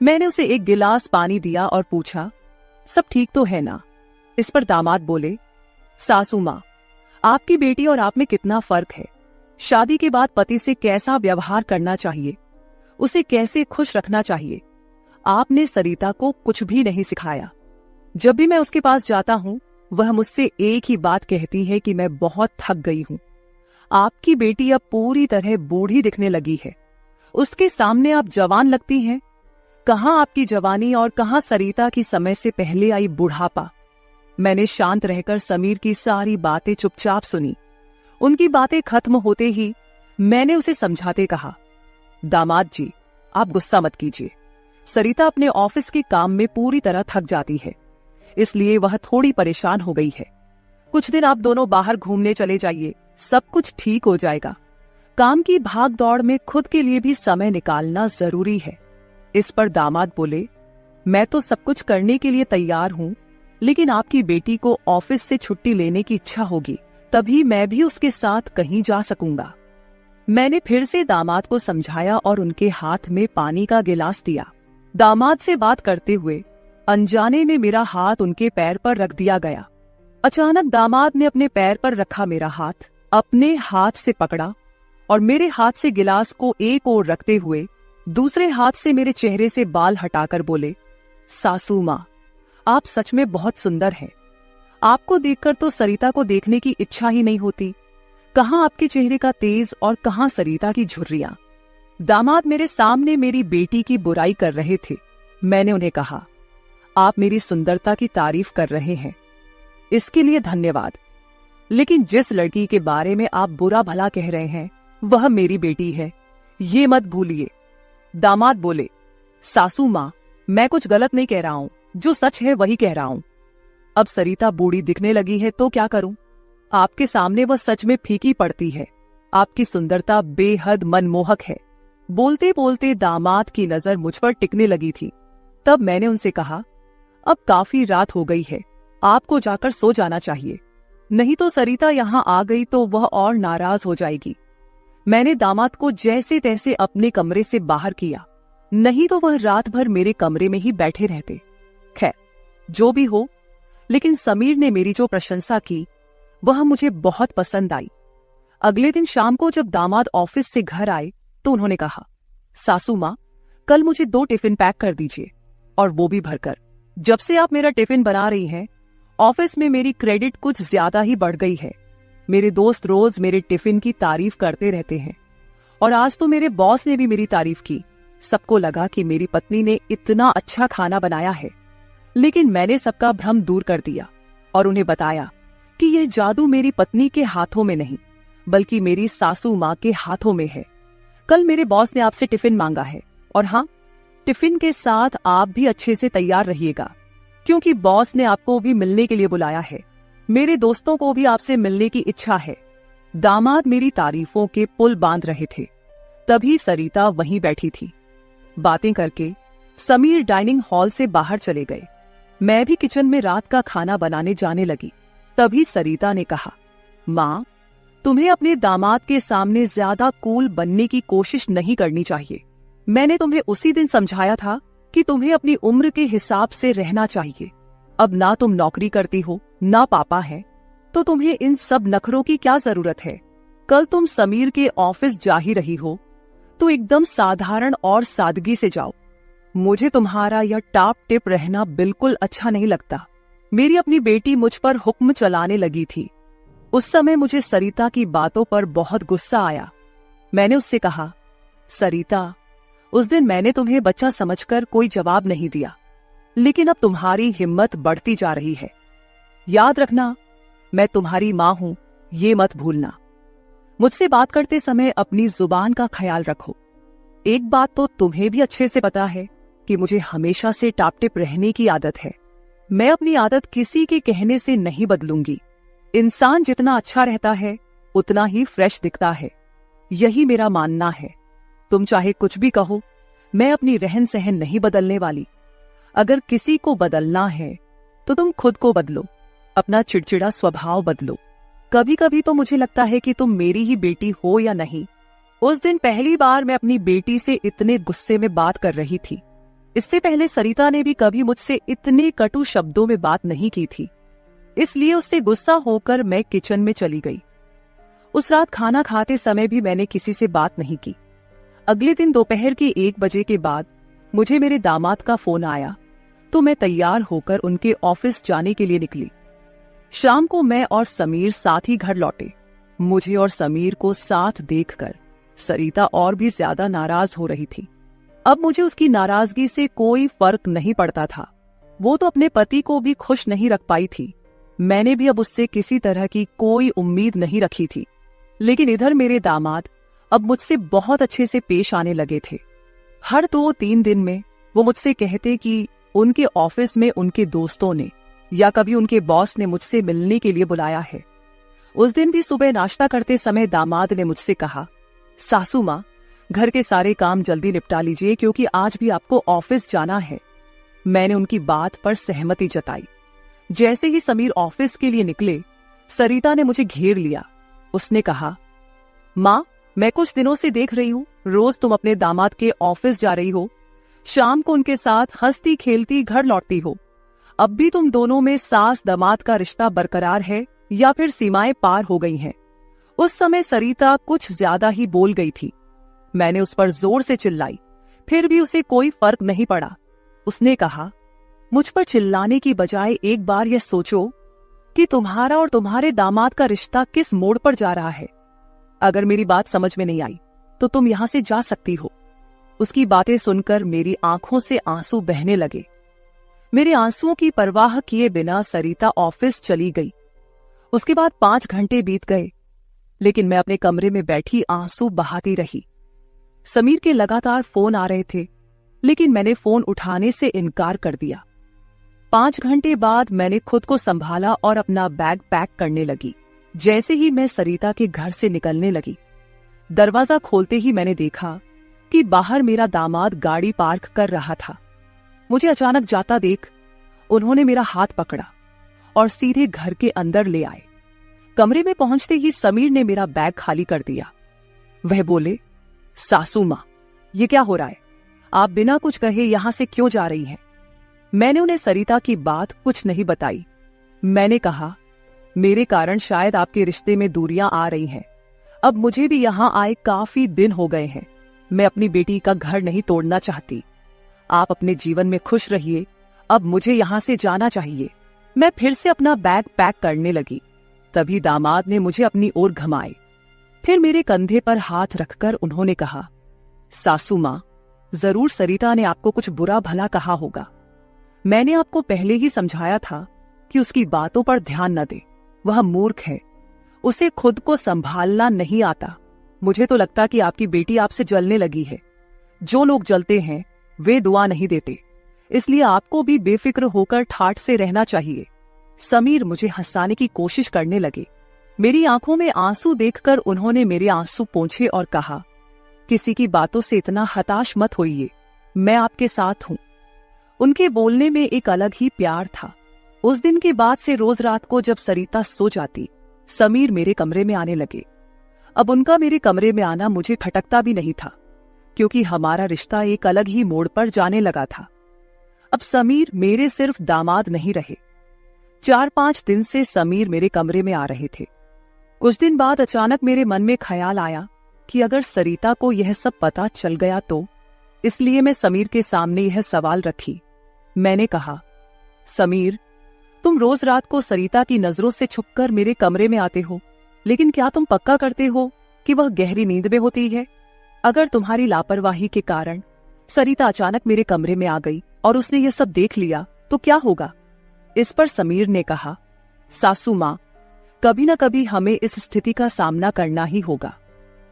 मैंने उसे एक गिलास पानी दिया और पूछा, सब ठीक तो है ना? इस पर दामाद बोले, सासू माँ, आपकी बेटी और आप में कितना फर्क है। शादी के बाद पति से कैसा व्यवहार करना चाहिए, उसे कैसे खुश रखना चाहिए, आपने सरिता को कुछ भी नहीं सिखाया। जब भी मैं उसके पास जाता हूँ वह मुझसे एक ही बात कहती है कि मैं बहुत थक गई हूँ। आपकी बेटी अब पूरी तरह बूढ़ी दिखने लगी है, उसके सामने आप जवान लगती हैं। कहाँ आपकी जवानी और कहाँ सरिता की समय से पहले आई बुढ़ापा। मैंने शांत रहकर समीर की सारी बातें चुपचाप सुनी। उनकी बातें खत्म होते ही मैंने उसे समझाते कहा, दामाद जी, आप गुस्सा मत कीजिए। सरिता अपने ऑफिस के काम में पूरी तरह थक जाती है, इसलिए वह थोड़ी परेशान हो गई है। कुछ दिन आप दोनों बाहर घूमने चले जाइए, सब कुछ ठीक हो जाएगा। काम की भाग दौड़ में खुद के लिए भी समय निकालना जरूरी है। इस पर दामाद बोले, मैं तो सब कुछ करने के लिए तैयार हूँ, लेकिन आपकी बेटी को ऑफिस से छुट्टी लेने की इच्छा होगी, तभी मैं भी उसके साथ कहीं जा सकूंगा। मैंने फिर से दामाद को समझाया और उनके हाथ में पानी का गिलास दिया। दामाद से बात करते हुए अनजाने में मेरा हाथ उनके पैर पर रख दिया गया। अचानक दामाद ने अपने पैर पर रखा मेरा हाथ अपने हाथ से पकड़ा और मेरे हाथ से गिलास को एक ओर रखते हुए दूसरे हाथ से मेरे चेहरे से बाल हटाकर बोले, सासू माँ, आप सच में बहुत सुंदर हैं। आपको देखकर तो सरिता को देखने की इच्छा ही नहीं होती। कहाँ आपके चेहरे का तेज और कहाँ सरिता की झुर्रियां। दामाद मेरे सामने मेरी बेटी की बुराई कर रहे थे। मैंने उन्हें कहा, आप मेरी सुंदरता की तारीफ कर रहे हैं, इसके लिए धन्यवाद, लेकिन जिस लड़की के बारे में आप बुरा भला कह रहे हैं वह मेरी बेटी है, ये मत भूलिए। दामाद बोले, सासू माँ, मैं कुछ गलत नहीं कह रहा हूँ, जो सच है वही कह रहा हूँ। अब सरिता बूढ़ी दिखने लगी है तो क्या करूं? आपके सामने वह सच में फीकी पड़ती है। आपकी सुंदरता बेहद मनमोहक है। बोलते बोलते दामाद की नजर मुझ पर टिकने लगी थी। तब मैंने उनसे कहा, अब काफी रात हो गई है, आपको जाकर सो जाना चाहिए, नहीं तो सरिता यहाँ आ गई तो वह और नाराज हो जाएगी। मैंने दामाद को जैसे तैसे अपने कमरे से बाहर किया, नहीं तो वह रात भर मेरे कमरे में ही बैठे रहते। खैर, जो भी हो, लेकिन समीर ने मेरी जो प्रशंसा की वह मुझे बहुत पसंद आई। अगले दिन शाम को जब दामाद ऑफिस से घर आए तो उन्होंने कहा, सासू माँ, कल मुझे 2 टिफिन पैक कर दीजिए, और वो भी भरकर। जब से आप मेरा टिफिन बना रही हैं, ऑफिस में मेरी क्रेडिट कुछ ज्यादा ही बढ़ गई है। मेरे दोस्त रोज मेरे टिफिन की तारीफ करते रहते हैं, और आज तो मेरे बॉस ने भी मेरी तारीफ की। सबको लगा कि मेरी पत्नी ने इतना अच्छा खाना बनाया है, लेकिन मैंने सबका भ्रम दूर कर दिया और उन्हें बताया कि यह जादू मेरी पत्नी के हाथों में नहीं, बल्कि मेरी सासू माँ के हाथों में है। कल मेरे बॉस ने आपसे टिफिन मांगा है, और हाँ, टिफिन के साथ आप भी अच्छे से तैयार रहिएगा, क्योंकि बॉस ने आपको भी मिलने के लिए बुलाया है। मेरे दोस्तों को भी आपसे मिलने की इच्छा है। दामाद मेरी तारीफों के पुल बांध रहे थे, तभी सरिता वहीं बैठी थी। बातें करके समीर डाइनिंग हॉल से बाहर चले गए। मैं भी किचन में रात का खाना बनाने जाने लगी। तभी सरिता ने कहा, माँ, तुम्हें अपने दामाद के सामने ज्यादा कूल बनने की कोशिश नहीं करनी चाहिए। मैंने तुम्हें उसी दिन समझाया था कि तुम्हें अपनी उम्र के हिसाब से रहना चाहिए। अब ना तुम नौकरी करती हो, ना पापा है, तो तुम्हें इन सब नखरों की क्या जरूरत है। कल तुम समीर के ऑफिस जा ही रही हो तो एकदम साधारण और सादगी से जाओ। मुझे तुम्हारा यह टाप टिप रहना बिल्कुल अच्छा नहीं लगता। मेरी अपनी बेटी मुझ पर हुक्म चलाने लगी थी। उस समय मुझे सरिता की बातों पर बहुत गुस्सा आया। मैंने उससे कहा, सरिता, उस दिन मैंने तुम्हें बच्चा समझकर कोई जवाब नहीं दिया। लेकिन अब तुम्हारी हिम्मत बढ़ती जा रही है। याद रखना, मैं तुम्हारी मां हूं, ये मत भूलना। मुझसे बात करते समय अपनी जुबान का ख्याल रखो। एक बात तो तुम्हें भी अच्छे से पता है कि मुझे हमेशा से टाप-टिप रहने की आदत है। मैं अपनी आदत किसी के कहने से नहीं बदलूंगी। इंसान जितना अच्छा रहता है उतना ही फ्रेश दिखता है, यही मेरा मानना है। तुम चाहे कुछ भी कहो, मैं अपनी रहन सहन नहीं बदलने वाली। अगर किसी को बदलना है तो तुम खुद को बदलो, अपना चिड़चिड़ा स्वभाव बदलो। कभी कभी तो मुझे लगता है कि तुम मेरी ही बेटी हो या नहीं। उस दिन पहली बार मैं अपनी बेटी से इतने गुस्से में बात कर रही थी। इससे पहले सरिता ने भी कभी मुझसे इतने कटु शब्दों में बात नहीं की थी। इसलिए उससे गुस्सा होकर मैं किचन में चली गई। उस रात खाना खाते समय भी मैंने किसी से बात नहीं की। अगले दिन दोपहर के 1 बजे के बाद मुझे मेरे दामाद का फोन आया तो मैं तैयार होकर उनके ऑफिस जाने के लिए निकली। शाम को मैं और समीर साथ ही घर लौटे। मुझे और समीर को साथ देखकर सरिता और भी ज्यादा नाराज हो रही थी। अब मुझे उसकी नाराजगी से कोई फर्क नहीं पड़ता था। वो तो अपने पति को भी खुश नहीं रख पाई थी। मैंने भी अब उससे किसी तरह की कोई उम्मीद नहीं रखी थी। लेकिन इधर मेरे दामाद अब मुझसे बहुत अच्छे से पेश आने लगे थे। हर 2-3 दिन में वो मुझसे कहते कि उनके ऑफिस में उनके दोस्तों ने या कभी उनके बॉस ने मुझसे मिलने के लिए बुलाया है। उस दिन भी सुबह नाश्ता करते समय दामाद ने मुझसे कहा, सासू माँ, घर के सारे काम जल्दी निपटा लीजिए क्योंकि आज भी आपको ऑफिस जाना है। मैंने उनकी बात पर सहमति जताई। जैसे ही समीर ऑफिस के लिए निकले, सरिता ने मुझे घेर लिया। उसने कहा, माँ, मैं कुछ दिनों से देख रही हूँ रोज तुम अपने दामाद के ऑफिस जा रही हो, शाम को उनके साथ हंसती खेलती घर लौटती हो। अब भी तुम दोनों में सास दामाद का रिश्ता बरकरार है या फिर सीमाएं पार हो गई हैं? उस समय सरिता कुछ ज्यादा ही बोल गई थी। मैंने उस पर जोर से चिल्लाई, फिर भी उसे कोई फर्क नहीं पड़ा। उसने कहा, मुझ पर चिल्लाने की बजाय एक बार यह सोचो कि तुम्हारा और तुम्हारे दामाद का रिश्ता किस मोड़ पर जा रहा है। अगर मेरी बात समझ में नहीं आई तो तुम यहां से जा सकती हो। उसकी बातें सुनकर मेरी आंखों से आंसू बहने लगे। मेरे आंसुओं की परवाह किए बिना सरिता ऑफिस चली गई। उसके बाद 5 घंटे बीत गए, लेकिन मैं अपने कमरे में बैठी आंसू बहाती रही। समीर के लगातार फोन आ रहे थे, लेकिन मैंने फोन उठाने से इनकार कर दिया। 5 घंटे बाद मैंने खुद को संभाला और अपना बैग पैक करने लगी। जैसे ही मैं सरिता के घर से निकलने लगी, दरवाजा खोलते ही मैंने देखा कि बाहर मेरा दामाद गाड़ी पार्क कर रहा था। मुझे अचानक जाता देख उन्होंने मेरा हाथ पकड़ा और सीधे घर के अंदर ले आए। कमरे में पहुंचते ही समीर ने मेरा बैग खाली कर दिया। वह बोले, सासू मां, ये क्या हो रहा है? आप बिना कुछ कहे यहां से क्यों जा रही हैं? मैंने उन्हें सरिता की बात कुछ नहीं बताई। मैंने कहा, मेरे कारण शायद आपके रिश्ते में दूरियां आ रही हैं। अब मुझे भी यहां आए काफी दिन हो गए हैं। मैं अपनी बेटी का घर नहीं तोड़ना चाहती। आप अपने जीवन में खुश रहिए, अब मुझे यहां से जाना चाहिए। मैं फिर से अपना बैग पैक करने लगी। तभी दामाद ने मुझे अपनी ओर घुमाए। फिर मेरे कंधे पर हाथ रखकर उन्होंने कहा, सासू मां, जरूर सरिता ने आपको कुछ बुरा भला कहा होगा। मैंने आपको पहले ही समझाया था कि उसकी बातों पर ध्यान न दे। वह मूर्ख है, उसे खुद को संभालना नहीं आता। मुझे तो लगता कि आपकी बेटी आपसे जलने लगी है। जो लोग जलते हैं वे दुआ नहीं देते, इसलिए आपको भी बेफिक्र होकर ठाठ से रहना चाहिए। समीर मुझे हंसाने की कोशिश करने लगे। मेरी आंखों में आंसू देखकर उन्होंने मेरे आंसू पोंछे और कहा, किसी की बातों से इतना हताश मत होइए, मैं आपके साथ हूं। उनके बोलने में एक अलग ही प्यार था। उस दिन के बाद से रोज रात को जब सरिता सो जाती, समीर मेरे कमरे में आने लगे। अब उनका मेरे कमरे में आना मुझे खटकता भी नहीं था, क्योंकि हमारा रिश्ता एक अलग ही मोड़ पर जाने लगा था। अब समीर मेरे सिर्फ दामाद नहीं रहे। 4-5 दिन से समीर मेरे कमरे में आ रहे थे। कुछ दिन बाद अचानक मेरे मन में ख्याल आया कि अगर सरिता को यह सब पता चल गया तो, इसलिए मैं समीर के सामने यह सवाल रखी। मैंने कहा, समीर, तुम रोज रात को सरिता की नजरों से छुपकर मेरे कमरे में आते हो, लेकिन क्या तुम पक्का करते हो कि वह गहरी नींद में होती है? अगर तुम्हारी लापरवाही के कारण सरिता अचानक मेरे कमरे में आ गई और उसने ये सब देख लिया तो क्या होगा? इस पर समीर ने कहा, सासू माँ, कभी न कभी हमें इस स्थिति का सामना करना ही होगा।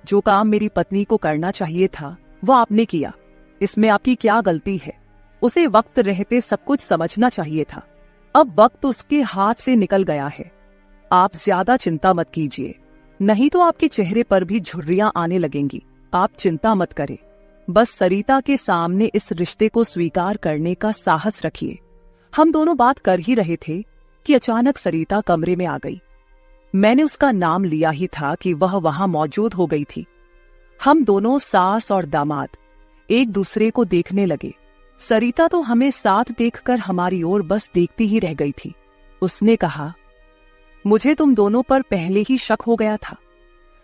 जो काम मेरी पत्नी को करना चाहिए था वो आपने किया, इसमें आपकी क्या गलती है? उसे वक्त रहते सब कुछ समझना चाहिए था। अब वक्त उसके हाथ से निकल गया है। आप ज्यादा चिंता मत कीजिए, नहीं तो आपके चेहरे पर भी झुर्रियां आने लगेंगी। आप चिंता मत करें, बस सरिता के सामने इस रिश्ते को स्वीकार करने का साहस रखिए। हम दोनों बात कर ही रहे थे कि अचानक सरिता कमरे में आ गई। मैंने उसका नाम लिया ही था कि वह वहां मौजूद हो गई थी। हम दोनों सास और दामाद एक दूसरे को देखने लगे। सरिता तो हमें साथ देखकर हमारी ओर बस देखती ही रह गई थी। उसने कहा, मुझे तुम दोनों पर पहले ही शक हो गया था।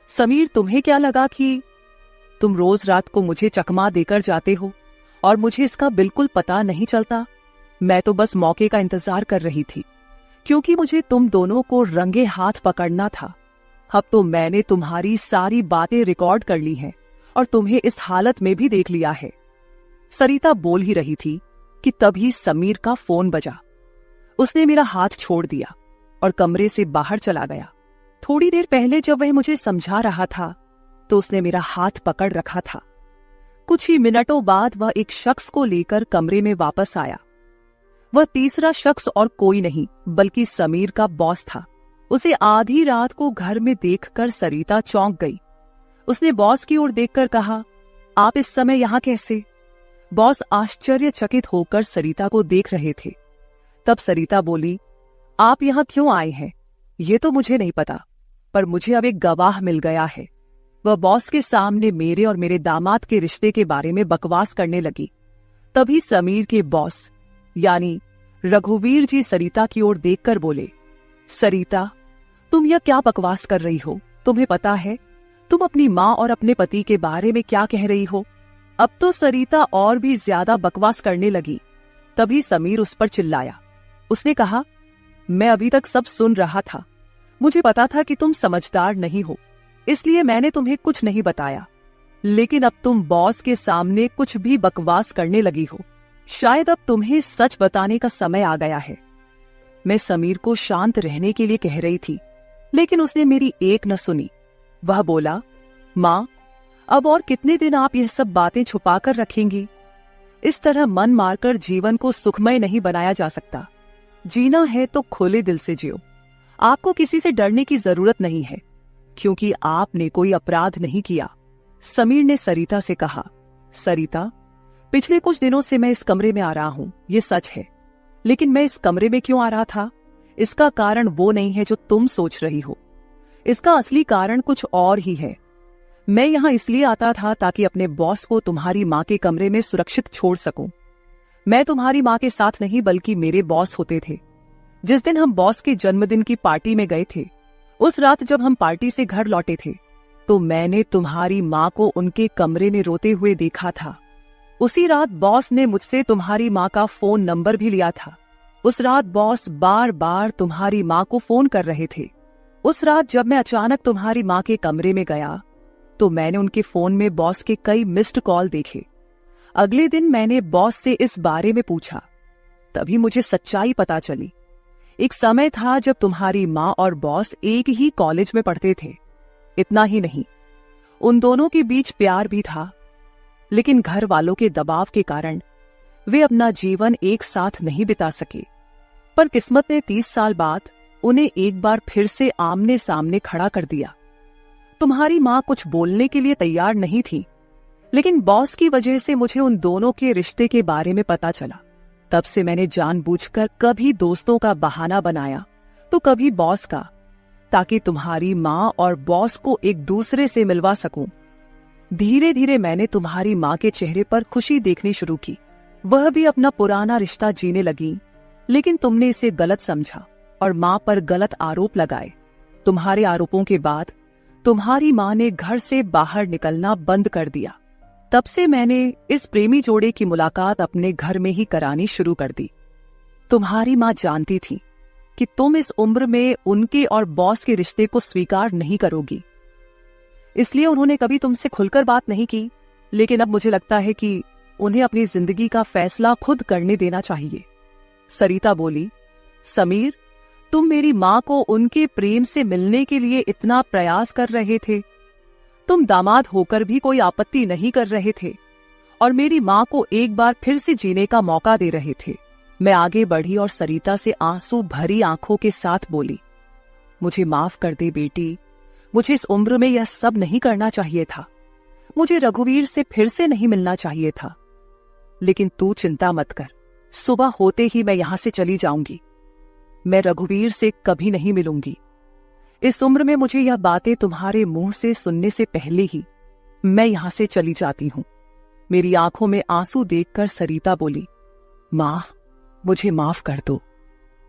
समीर, तुम्हें क्या लगा कि तुम रोज रात को मुझे चकमा देकर जाते हो और मुझे इसका बिल्कुल पता नहीं चलता? मैं तो बस मौके का इंतजार कर रही थी, क्योंकि मुझे तुम दोनों को रंगे हाथ पकड़ना था। अब तो मैंने तुम्हारी सारी बातें रिकॉर्ड कर ली हैं और तुम्हें इस हालत में भी देख लिया है। सरिता बोल ही रही थी कि तभी समीर का फोन बजा। उसने मेरा हाथ छोड़ दिया और कमरे से बाहर चला गया। थोड़ी देर पहले जब वह मुझे समझा रहा था तो उसने मेरा हाथ पकड़ रखा था। कुछ ही मिनटों बाद वह एक शख्स को लेकर कमरे में वापस आया। वह तीसरा शख्स और कोई नहीं बल्कि समीर का बॉस था। उसे आधी रात को घर में देखकर सरिता चौंक गई। उसने बॉस की ओर देखकर कहा, आप इस समय यहां कैसे? बॉस आश्चर्यचकित होकर सरिता को देख रहे थे। तब सरिता बोली, आप यहां क्यों आए हैं ये तो मुझे नहीं पता, पर मुझे अब एक गवाह मिल गया है। वह बॉस के सामने मेरे और मेरे दामाद के रिश्ते के बारे में बकवास करने लगी। तभी समीर के बॉस यानी रघुवीर जी सरिता की ओर देखकर बोले, सरिता, तुम यह क्या बकवास कर रही हो? तुम्हें पता है तुम अपनी माँ और अपने पति के बारे में क्या कह रही हो? अब तो सरिता और भी ज्यादा बकवास करने लगी। तभी समीर उस पर चिल्लाया। उसने कहा, मैं अभी तक सब सुन रहा था। मुझे पता था कि तुम समझदार नहीं हो, इसलिए मैंने तुम्हें कुछ नहीं बताया, लेकिन अब तुम बॉस के सामने कुछ भी बकवास करने लगी हो। शायद अब तुम्हें सच बताने का समय आ गया है। मैं समीर को शांत रहने के लिए कह रही थी, लेकिन उसने मेरी एक न सुनी। वह बोला, माँ, अब और कितने दिन आप यह सब बातें छुपा कर रखेंगी? इस तरह मन मारकर जीवन को सुखमय नहीं बनाया जा सकता। जीना है तो खुले दिल से जियो। आपको किसी से डरने की जरूरत नहीं है, क्योंकि आपने कोई अपराध नहीं किया। समीर ने सरिता से कहा, सरिता, पिछले कुछ दिनों से मैं इस कमरे में आ रहा हूं, ये सच है, लेकिन मैं इस कमरे में क्यों आ रहा था इसका कारण वो नहीं है जो तुम सोच रही हो। इसका असली कारण कुछ और ही है। मैं यहां इसलिए आता था ताकि अपने बॉस को तुम्हारी माँ के कमरे में सुरक्षित छोड़ सकूं। मैं तुम्हारी माँ के साथ नहीं बल्कि मेरे बॉस होते थे। जिस दिन हम बॉस के जन्मदिन की पार्टी में गए थे, उस रात जब हम पार्टी से घर लौटे थे तो मैंने तुम्हारी माँ को उनके कमरे में रोते हुए देखा था। उसी रात बॉस ने मुझसे तुम्हारी माँ का फोन नंबर भी लिया था। उस रात बॉस बार बार तुम्हारी माँ को फोन कर रहे थे। उस रात जब मैं अचानक तुम्हारी माँ के कमरे में गया तो मैंने उनके फोन में बॉस के कई मिस्ड कॉल देखे। अगले दिन मैंने बॉस से इस बारे में पूछा, तभी मुझे सच्चाई पता चली। एक समय था जब तुम्हारी माँ और बॉस एक ही कॉलेज में पढ़ते थे। इतना ही नहीं, उन दोनों के बीच प्यार भी था, लेकिन घर वालों के दबाव के कारण वे अपना जीवन एक साथ नहीं बिता सके। पर किस्मत ने 30 साल बाद उन्हें एक बार फिर से आमने सामने खड़ा कर दिया। तुम्हारी माँ कुछ बोलने के लिए तैयार नहीं थी, लेकिन बॉस की वजह से मुझे उन दोनों के रिश्ते के बारे में पता चला। तब से मैंने जानबूझकर कभी दोस्तों का बहाना बनाया तो कभी बॉस का, ताकि तुम्हारी माँ और बॉस को एक दूसरे से मिलवा सकूं। धीरे धीरे मैंने तुम्हारी माँ के चेहरे पर खुशी देखनी शुरू की। वह भी अपना पुराना रिश्ता जीने लगी, लेकिन तुमने इसे गलत समझा और माँ पर गलत आरोप लगाए। तुम्हारे आरोपों के बाद तुम्हारी माँ ने घर से बाहर निकलना बंद कर दिया। तब से मैंने इस प्रेमी जोड़े की मुलाकात अपने घर में ही करानी शुरू कर दी। तुम्हारी माँ जानती थी कि तुम इस उम्र में उनके और बॉस के रिश्ते को स्वीकार नहीं करोगी, इसलिए उन्होंने कभी तुमसे खुलकर बात नहीं की। लेकिन अब मुझे लगता है कि उन्हें अपनी जिंदगी का फैसला खुद करने देना चाहिए। सरिता बोली, समीर, तुम मेरी माँ को उनके प्रेम से मिलने के लिए इतना प्रयास कर रहे थे, तुम दामाद होकर भी कोई आपत्ति नहीं कर रहे थे और मेरी माँ को एक बार फिर से जीने का मौका दे रहे थे। मैं आगे बढ़ी और सरिता से आंसू भरी आंखों के साथ बोली, मुझे माफ कर दे बेटी, मुझे इस उम्र में यह सब नहीं करना चाहिए था, मुझे रघुवीर से फिर से नहीं मिलना चाहिए था। लेकिन तू चिंता मत कर, सुबह होते ही मैं यहां से चली जाऊंगी। मैं रघुवीर से कभी नहीं मिलूंगी। इस उम्र में मुझे यह बातें तुम्हारे मुंह से सुनने से पहले ही मैं यहां से चली जाती हूं। मेरी आंखों में आंसू देखकर सरिता बोली, मां, मुझे माफ कर दो,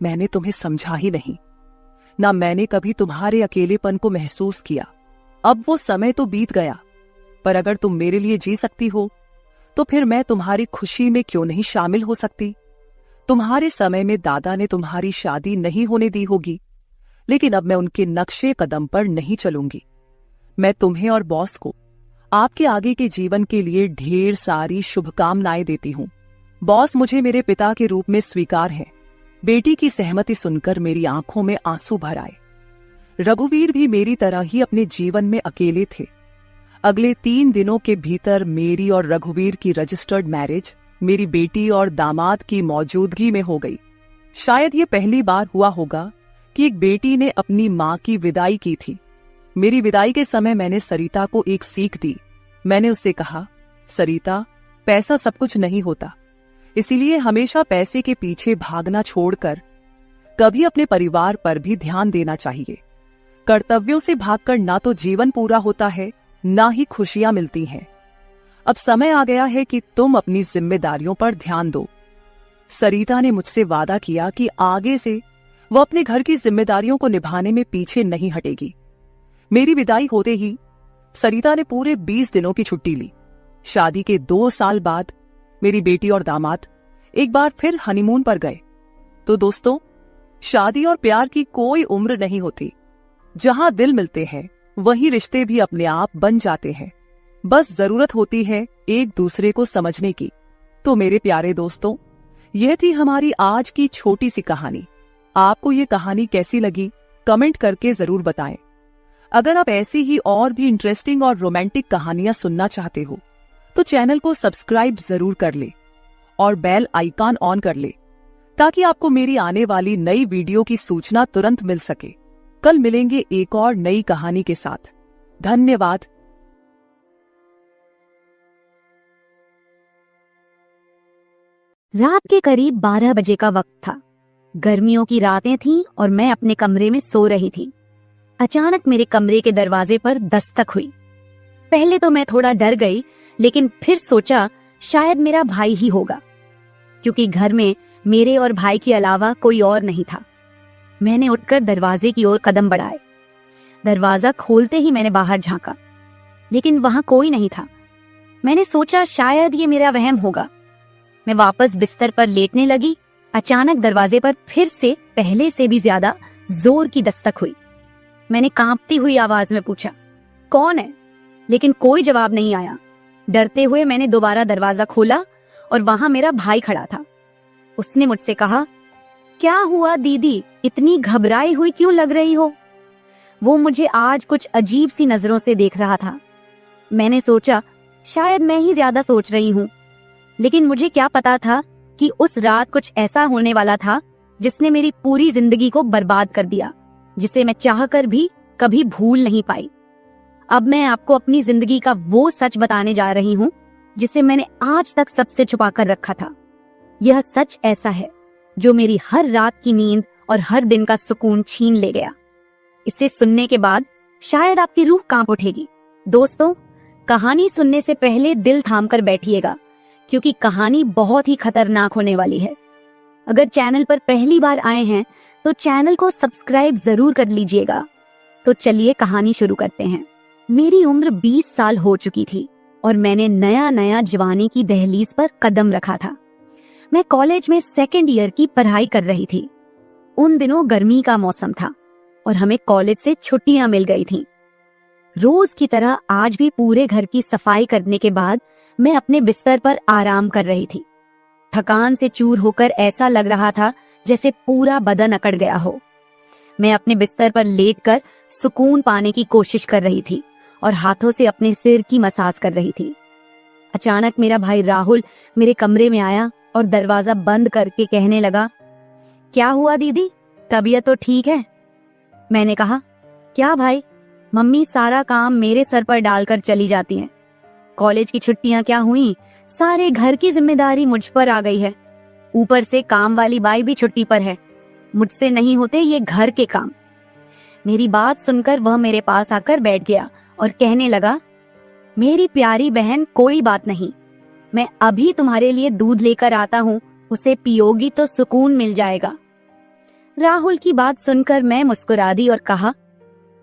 मैंने तुम्हें समझा ही नहीं, ना मैंने कभी तुम्हारे अकेलेपन को महसूस किया। अब वो समय तो बीत गया, पर अगर तुम मेरे लिए जी सकती हो तो फिर मैं तुम्हारी खुशी में क्यों नहीं शामिल हो सकती। तुम्हारे समय में दादा ने तुम्हारी शादी नहीं होने दी होगी, लेकिन अब मैं उनके नक्शे कदम पर नहीं चलूंगी। मैं तुम्हें और बॉस को आपके आगे के जीवन के लिए ढेर सारी शुभकामनाएं देती हूं। बॉस मुझे मेरे पिता के रूप में स्वीकार है। बेटी की सहमति सुनकर मेरी आंखों में आंसू भर आए। रघुवीर भी मेरी तरह ही अपने जीवन में अकेले थे। अगले 3 दिनों के भीतर मेरी और रघुवीर की रजिस्टर्ड मैरिज मेरी बेटी और दामाद की मौजूदगी में हो गई। शायद ये पहली बार हुआ होगा कि एक बेटी ने अपनी मां की विदाई की थी। मेरी विदाई के समय मैंने सरिता को एक सीख दी। मैंने उससे कहा, सरिता, पैसा सब कुछ नहीं होता, इसीलिए हमेशा पैसे के पीछे भागना छोड़कर कभी अपने परिवार पर भी ध्यान देना चाहिए। कर्तव्यों से भागकर ना तो जीवन पूरा होता है, ना ही खुशियां मिलती हैं। अब समय आ गया है कि तुम अपनी जिम्मेदारियों पर ध्यान दो। सरिता ने मुझसे वादा किया कि आगे से वो अपने घर की जिम्मेदारियों को निभाने में पीछे नहीं हटेगी। मेरी विदाई होते ही सरिता ने पूरे 20 दिनों की छुट्टी ली। शादी के 2 साल बाद मेरी बेटी और दामाद एक बार फिर हनीमून पर गए। तो दोस्तों, शादी और प्यार की कोई उम्र नहीं होती। जहां दिल मिलते हैं वहीं रिश्ते भी अपने आप बन जाते हैं। बस जरूरत होती है एक दूसरे को समझने की। तो मेरे प्यारे दोस्तों, यह थी हमारी आज की छोटी सी कहानी। आपको ये कहानी कैसी लगी कमेंट करके जरूर बताएं। अगर आप ऐसी ही और भी इंटरेस्टिंग और रोमांटिक कहानियां सुनना चाहते हो तो चैनल को सब्सक्राइब जरूर कर ले और बेल आइकॉन ऑन कर ले, ताकि आपको मेरी आने वाली नई वीडियो की सूचना तुरंत मिल सके। कल मिलेंगे एक और नई कहानी के साथ। धन्यवाद। रात के करीब 12 बजे का वक्त था। गर्मियों की रातें थीं और मैं अपने कमरे में सो रही थी। अचानक मेरे कमरे के दरवाजे पर दस्तक हुई। पहले तो मैं थोड़ा डर गई, लेकिन फिर सोचा शायद मेरा भाई ही होगा, क्योंकि घर में मेरे और भाई के अलावा कोई और नहीं था। मैंने उठकर दरवाजे की ओर कदम बढ़ाए। दरवाजा खोलते ही मैंने बाहर झांका, लेकिन वहां कोई नहीं था। मैंने सोचा शायद ये मेरा वहम होगा। मैं वापस बिस्तर पर लेटने लगी। अचानक दरवाजे पर फिर से पहले से भी ज्यादा जोर की दस्तक हुई। मैंने कांपती हुई आवाज में पूछा, कौन है? लेकिन कोई जवाब नहीं आया। डरते हुए मैंने दोबारा दरवाजा खोला और वहां मेरा भाई खड़ा था। उसने मुझसे कहा, क्या हुआ दीदी, इतनी घबराई हुई क्यों लग रही हो? वो मुझे आज कुछ अजीब सी नजरों से देख रहा था। मैंने सोचा शायद मैं ही ज्यादा सोच रही हूँ, लेकिन मुझे क्या पता था कि उस रात कुछ ऐसा होने वाला था जिसने मेरी पूरी जिंदगी को बर्बाद कर दिया, जिसे मैं चाहकर भी कभी भूल नहीं पाई। अब मैं आपको अपनी जिंदगी का वो सच बताने जा रही हूँ जिसे मैंने आज तक सबसे छुपा कर रखा था। यह सच ऐसा है जो मेरी हर रात की नींद और हर दिन का सुकून छीन ले गया। इसे सुनने के बाद शायद आपकी रूह कांप उठेगी। दोस्तों, कहानी सुनने से पहले दिल थाम कर बैठिएगा, क्योंकि कहानी बहुत ही खतरनाक होने वाली है। अगर चैनल पर पहली बार आए हैं तो चैनल को सब्सक्राइब जरूर कर लीजिएगा। तो चलिए कहानी शुरू करते हैं। मेरी उम्र 20 साल हो चुकी थी और मैंने नया नया जवानी की दहलीज पर कदम रखा था। मैं कॉलेज में 2nd ईयर की पढ़ाई कर रही थी। उन दिनों गर्मी का मौसम था और हमें कॉलेज से छुट्टियां मिल गई थीं। रोज की तरह आज भी पूरे घर की सफाई करने के बाद मैं अपने बिस्तर पर आराम कर रही थी। थकान से चूर होकर ऐसा लग रहा था जैसे पूरा बदन अकड़ गया हो। मैं अपने बिस्तर पर लेटकर सुकून पाने की कोशिश कर रही थी और हाथों से अपने सिर की मसाज कर रही थी। अचानक मेरा भाई राहुल मेरे कमरे में आया और दरवाजा बंद करके कहने लगा, क्या हुआ दीदी, तबीयत तो ठीक है? मैंने कहा, क्या भाई, मम्मी सारा काम मेरे सर पर डालकर चली जाती हैं। कॉलेज की छुट्टियां क्या हुई, सारे घर की जिम्मेदारी मुझ पर आ गई है। ऊपर से काम वाली बाई भी छुट्टी पर है। मुझसे नहीं होते ये घर के काम। मेरी बात सुनकर वह मेरे पास आकर बैठ गया और कहने लगा, मेरी प्यारी बहन, कोई बात नहीं, मैं अभी तुम्हारे लिए दूध लेकर आता हूँ, उसे पियोगी तो सुकून मिल जाएगा। राहुल की बात सुनकर मैं मुस्कुरा दी और कहा,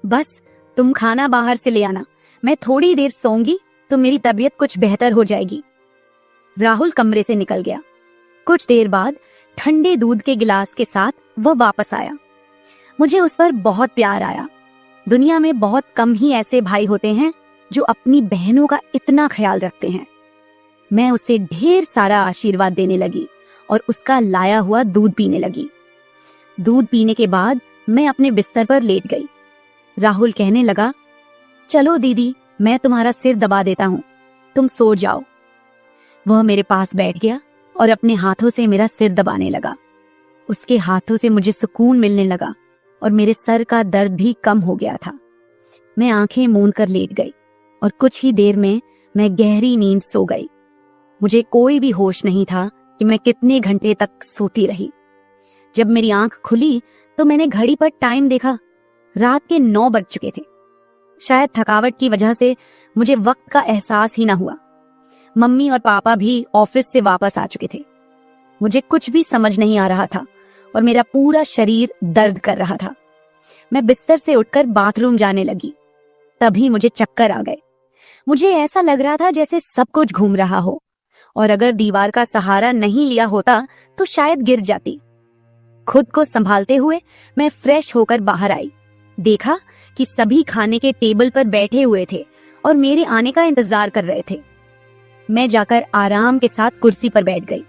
बस तुम खाना बाहर से ले आना, मैं थोड़ी देर सोऊंगी तो मेरी तबीयत कुछ बेहतर हो जाएगी। राहुल कमरे से निकल गया। कुछ देर बाद ठंडे दूध के गिलास के साथ वह वापस आया। मुझे उस पर बहुत प्यार आया। दुनिया में बहुत कम ही ऐसे भाई होते हैं जो अपनी बहनों का इतना ख्याल रखते हैं। मैं उसे ढेर सारा आशीर्वाद देने लगी और उसका लाया हुआ दूध पीने लगी। दूध पीने के बाद मैं अपने बिस्तर पर लेट गई। राहुल कहने लगा, चलो दीदी, मैं तुम्हारा सिर दबा देता हूँ, तुम सो जाओ। वह मेरे पास बैठ गया और अपने हाथों से मेरा सिर दबाने लगा। उसके हाथों से मुझे सुकून मिलने लगा और मेरे सर का दर्द भी कम हो गया था। मैं आंखें मूंद कर लेट गई और कुछ ही देर में मैं गहरी नींद सो गई। मुझे कोई भी होश नहीं था कि मैं कितने घंटे तक सोती रही। जब मेरी आंख खुली तो मैंने घड़ी पर टाइम देखा। रात के 9 बज चुके थे। शायद थकावट की वजह से मुझे वक्त का एहसास ही न हुआ। मम्मी और पापा भी ऑफिस से वापस आ चुके थे। मुझे कुछ भी समझ नहीं आ रहा था और मेरा पूरा शरीर दर्द कर रहा था। मैं बिस्तर से उठकर बाथरूम जाने लगी। तभी मुझे चक्कर आ गए। मुझे ऐसा लग रहा था जैसे सब कुछ घूम रहा हो और अगर दीवार का सहारा नहीं लिया होता तो शायद गिर जाती। खुद को संभालते हुए मैं फ्रेश होकर बाहर आई। देखा कि सभी खाने के टेबल पर बैठे हुए थे और मेरे आने का इंतजार कर रहे थे। मैं जाकर आराम के साथ कुर्सी पर बैठ गई।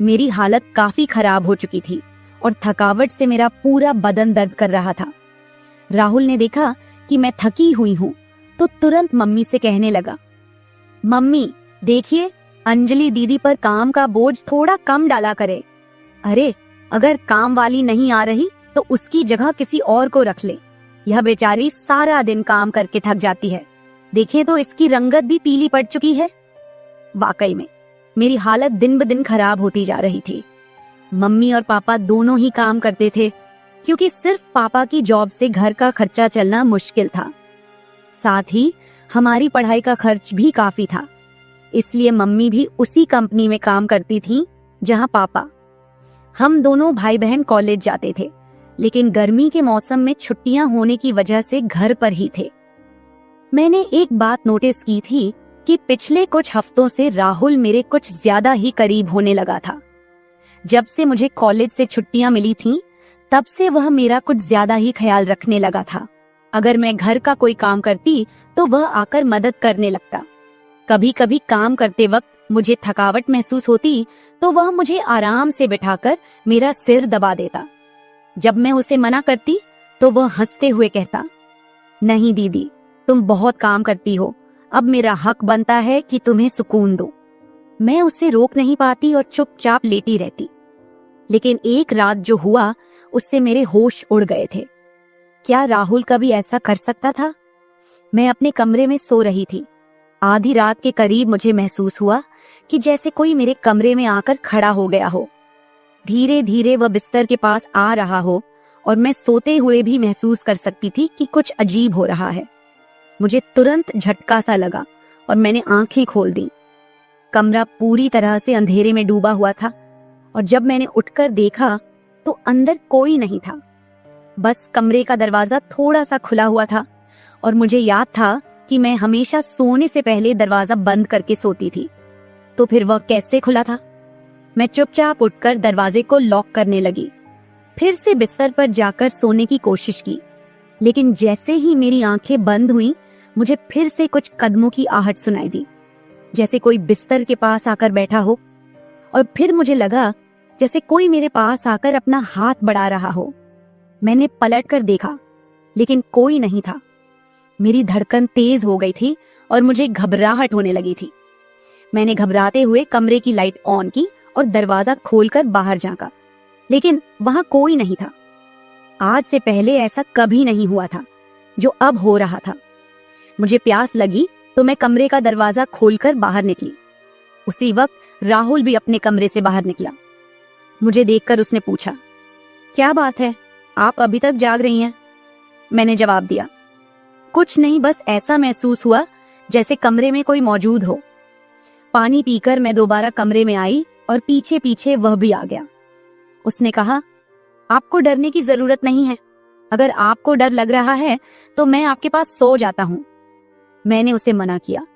मेरी हालत काफी खराब हो चुकी थी और थकावट से मेरा पूरा बदन दर्द कर रहा था। राहुल ने देखा कि मैं थकी हुई हूँ तो तुरंत मम्मी से कहने लगा, मम्मी देखिए, अंजलि दीदी पर काम का बोझ थोड़ा कम डाला करे। अरे, अगर काम वाली नहीं आ रही तो उसकी जगह किसी और को रख ले। यह बेचारी सारा दिन काम करके थक जाती है। देखें तो इसकी रंगत भी पीली पड़ चुकी है। वाकई में मेरी हालत दिन ब दिन खराब होती जा रही थी। मम्मी और पापा दोनों ही काम करते थे क्योंकि सिर्फ पापा की जॉब से घर का खर्चा चलना मुश्किल था। साथ ही हमारी पढ़ाई का खर्च भी काफी था, इसलिए मम्मी भी उसी कंपनी में काम करती थी जहां पापा। हम दोनों भाई बहन कॉलेज जाते थे, लेकिन गर्मी के मौसम में छुट्टियां होने की वजह से घर पर ही थे। मैंने एक बात नोटिस की थी कि पिछले कुछ हफ्तों से राहुल मेरे कुछ ज्यादा ही करीब होने लगा था। जब से मुझे कॉलेज से छुट्टियां मिली थीं, तब से वह मेरा कुछ ज्यादा ही ख्याल रखने लगा था। अगर मैं घर का कोई काम करती तो वह आकर मदद करने लगता। कभी कभी काम करते वक्त मुझे थकावट महसूस होती तो वह मुझे आराम से बिठाकर मेरा सिर दबा देता। जब मैं उसे मना करती तो वह हंसते हुए कहता, नहीं दीदी, तुम बहुत काम करती हो, अब मेरा हक बनता है कि तुम्हें सुकून दो। मैं उसे रोक नहीं पाती और चुपचाप लेटी रहती। लेकिन एक रात जो हुआ उससे मेरे होश उड़ गए थे। क्या राहुल कभी ऐसा कर सकता था? मैं अपने कमरे में सो रही थी। आधी रात के करीब मुझे महसूस हुआ कि जैसे कोई मेरे कमरे में आकर खड़ा हो गया हो। धीरे धीरे वह बिस्तर के पास आ रहा हो और मैं सोते हुए भी महसूस कर सकती थी कि कुछ अजीब हो रहा है। मुझे तुरंत झटका सा लगा और मैंने आंखें खोल दी। कमरा पूरी तरह से अंधेरे में डूबा हुआ था और जब मैंने उठकर देखा तो अंदर कोई नहीं था। बस कमरे का दरवाजा थोड़ा सा खुला हुआ था और मुझे याद था कि मैं हमेशा सोने से पहले दरवाजा बंद करके सोती थी। तो फिर वह कैसे खुला था? मैं चुपचाप उठकर दरवाजे को लॉक करने लगी। फिर से बिस्तर पर जाकर सोने की कोशिश की, लेकिन जैसे ही मेरी आंखें बंद हुईं, मुझे फिर से कुछ कदमों की आहट सुनाई दी। जैसे कोई बिस्तर के पास आकर बैठा हो, और फिर मुझे लगा जैसे कोई मेरे पास आकर अपना हाथ बढ़ा रहा हो। मैंने पलट कर देखा, लेकिन कोई नहीं था। मेरी धड़कन तेज हो गई थी और मुझे घबराहट होने लगी थी। मैंने घबराते हुए कमरे की लाइट ऑन की और दरवाजा खोलकर बाहर झांका, लेकिन वहां कोई नहीं था। आज से पहले ऐसा कभी नहीं हुआ था जो अब हो रहा था। मुझे प्यास लगी तो मैं कमरे का दरवाजा खोलकर बाहर निकली। उसी वक्त राहुल भी अपने कमरे से बाहर निकला। मुझे देखकर उसने पूछा, क्या बात है, आप अभी तक जाग रही हैं? मैंने जवाब दिया, कुछ नहीं, बस ऐसा महसूस हुआ जैसे कमरे में कोई मौजूद हो। पानी पीकर मैं दोबारा कमरे में आई और पीछे पीछे वह भी आ गया। उसने कहा, आपको डरने की जरूरत नहीं है। अगर आपको डर लग रहा है तो मैं आपके पास सो जाता हूँ। मैंने उसे मना किया,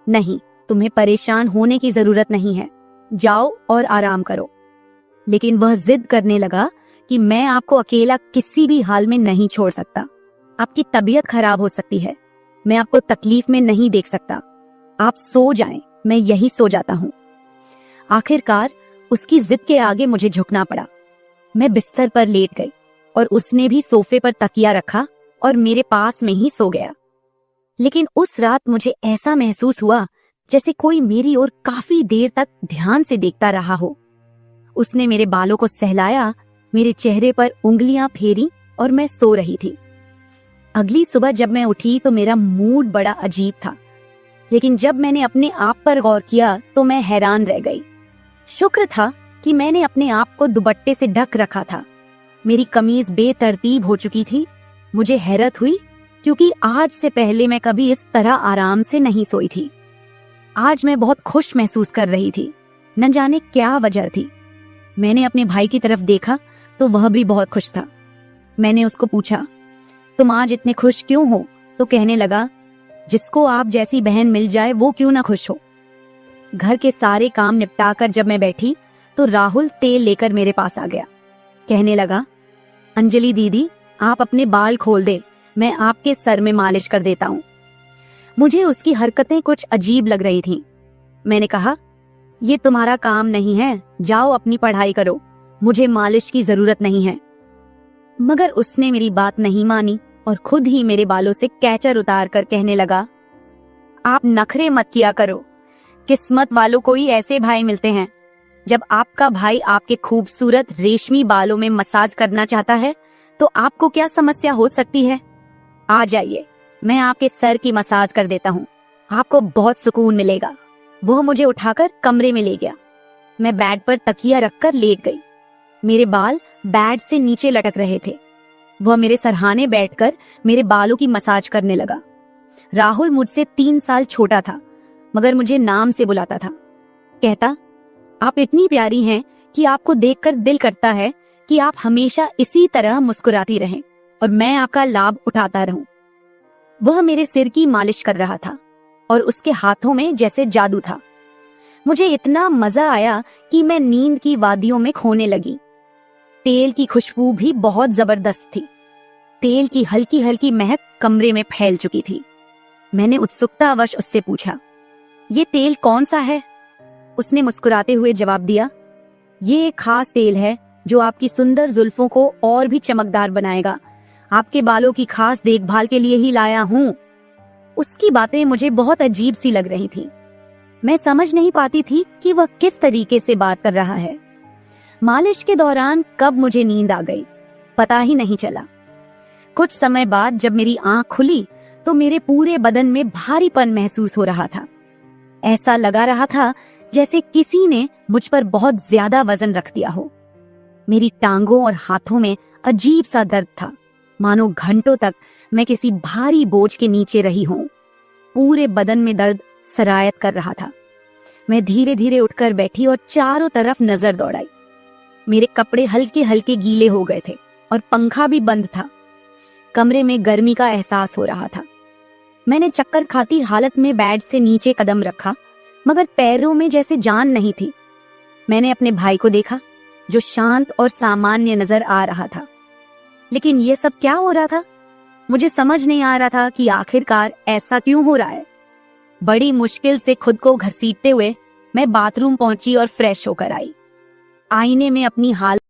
नहीं, तुम्हें परेशान होने की जरूरत नहीं है, जाओ और आराम करो। लेकिन वह जिद करने लगा कि मैं आपको अकेला किसी भी हाल में नहीं छोड़ सकता। आपकी तबीयत खराब हो सकती है, मैं आपको तकलीफ में नहीं देख सकता। आप सो जाएं, मैं यही सो जाता हूँ। आखिरकार उसकी जिद के आगे मुझे झुकना पड़ा। मैं बिस्तर पर लेट गई और उसने भी सोफे पर तकिया रखा और मेरे पास में ही सो गया। लेकिन उस रात मुझे ऐसा महसूस हुआ जैसे कोई मेरी ओर काफी देर तक ध्यान से देखता रहा हो। उसने मेरे बालों को सहलाया, मेरे चेहरे पर उंगलियां फेरी और मैं सो रही थी। अगली सुबह जब मैं उठी तो मेरा मूड बड़ा अजीब था, लेकिन जब मैंने अपने आप पर गौर किया तो मैं हैरान रह गई। शुक्र था कि मैंने अपने आप को दुपट्टे से ढक रखा था। मेरी कमीज बेतरतीब हो चुकी थी। मुझे हैरत हुई क्योंकि आज से पहले मैं कभी इस तरह आराम से नहीं सोई थी। आज मैं बहुत खुश महसूस कर रही थी, न जाने क्या वजह थी। मैंने अपने भाई की तरफ देखा तो वह भी बहुत खुश था। मैंने उसको पूछा, तुम आज इतने खुश क्यों हो? तो कहने लगा, जिसको आप जैसी बहन मिल जाए वो क्यों ना खुश हो। घर के सारे काम निपटाकर जब मैं बैठी तो राहुल तेल लेकर मेरे पास आ गया। कहने लगा, अंजलि दीदी, आप अपने बाल खोल दे, मैं आपके सर में मालिश कर देता हूँ। मुझे उसकी हरकतें कुछ अजीब लग रही थीं। मैंने कहा, ये तुम्हारा काम नहीं है, जाओ अपनी पढ़ाई करो, मुझे मालिश की जरूरत नहीं है। मगर उसने मेरी बात नहीं मानी और खुद ही मेरे बालों से कैचर उतार कर कहने लगा, आप नखरे मत किया करो, किस्मत वालों को ही ऐसे भाई मिलते हैं। जब आपका भाई आपके खूबसूरत रेशमी बालों में मसाज करना चाहता है तो आपको क्या समस्या हो सकती है? आ जाइए, मैं आपके सर की मसाज कर देता हूँ, आपको बहुत सुकून मिलेगा। वह मुझे उठाकर कमरे में ले गया। मैं बेड पर तकिया रखकर लेट गई। मेरे बाल बेड से नीचे लटक रहे थे। वह मेरे सरहाने बैठकर मेरे बालों की मसाज करने लगा। राहुल मुझसे 3 साल छोटा था, मगर मुझे नाम से बुलाता था। कहता, आप इतनी प्यारी हैं कि आपको देखकर दिल करता है कि आप हमेशा इसी तरह मुस्कुराती रहें और मैं आपका लाभ उठाता रहूं। वह मेरे सिर की मालिश कर रहा था और उसके हाथों में जैसे जादू था। मुझे इतना मजा आया कि मैं नींद की वादियों में खोने लगी। तेल की खुशबू भी बहुत जबरदस्त थी। तेल की हल्की हल्की महक कमरे में फैल चुकी थी। मैंने उत्सुकतावश उससे पूछा, ये तेल कौन सा है? उसने मुस्कुराते हुए जवाब दिया, ये एक खास तेल है जो आपकी सुंदर जुल्फों को और भी चमकदार बनाएगा। आपके बालों की खास देखभाल के लिए ही लाया हूँ। उसकी बातें मुझे बहुत अजीब सी लग रही थी। मैं समझ नहीं पाती थी कि वह किस तरीके से बात कर रहा है। मालिश के दौरान कब मुझे नींद आ गई पता ही नहीं चला। कुछ समय बाद जब मेरी आंख खुली तो मेरे पूरे बदन में भारीपन महसूस हो रहा था। ऐसा लगा रहा था जैसे किसी ने मुझ पर बहुत ज्यादा वजन रख दिया हो। मेरी टांगों और हाथों में अजीब सा दर्द था, मानो घंटों तक मैं किसी भारी बोझ के नीचे रही हूं। पूरे बदन में दर्द सरायत कर रहा था। मैं धीरे धीरे उठकर बैठी और चारों तरफ नजर दौड़ाई। मेरे कपड़े हल्के हल्के गीले हो गए थे और पंखा भी बंद था। कमरे में गर्मी का एहसास हो रहा था। मैंने चक्कर खाती हालत में बेड से नीचे कदम रखा, मगर पैरों में जैसे जान नहीं थी। मैंने अपने भाई को देखा जो शांत और सामान्य नजर आ रहा था। लेकिन ये सब क्या हो रहा था? मुझे समझ नहीं आ रहा था कि आखिरकार ऐसा क्यों हो रहा है। बड़ी मुश्किल से खुद को घसीटते हुए मैं बाथरूम पहुंची और फ्रेश होकर आई। आईने में अपनी हालत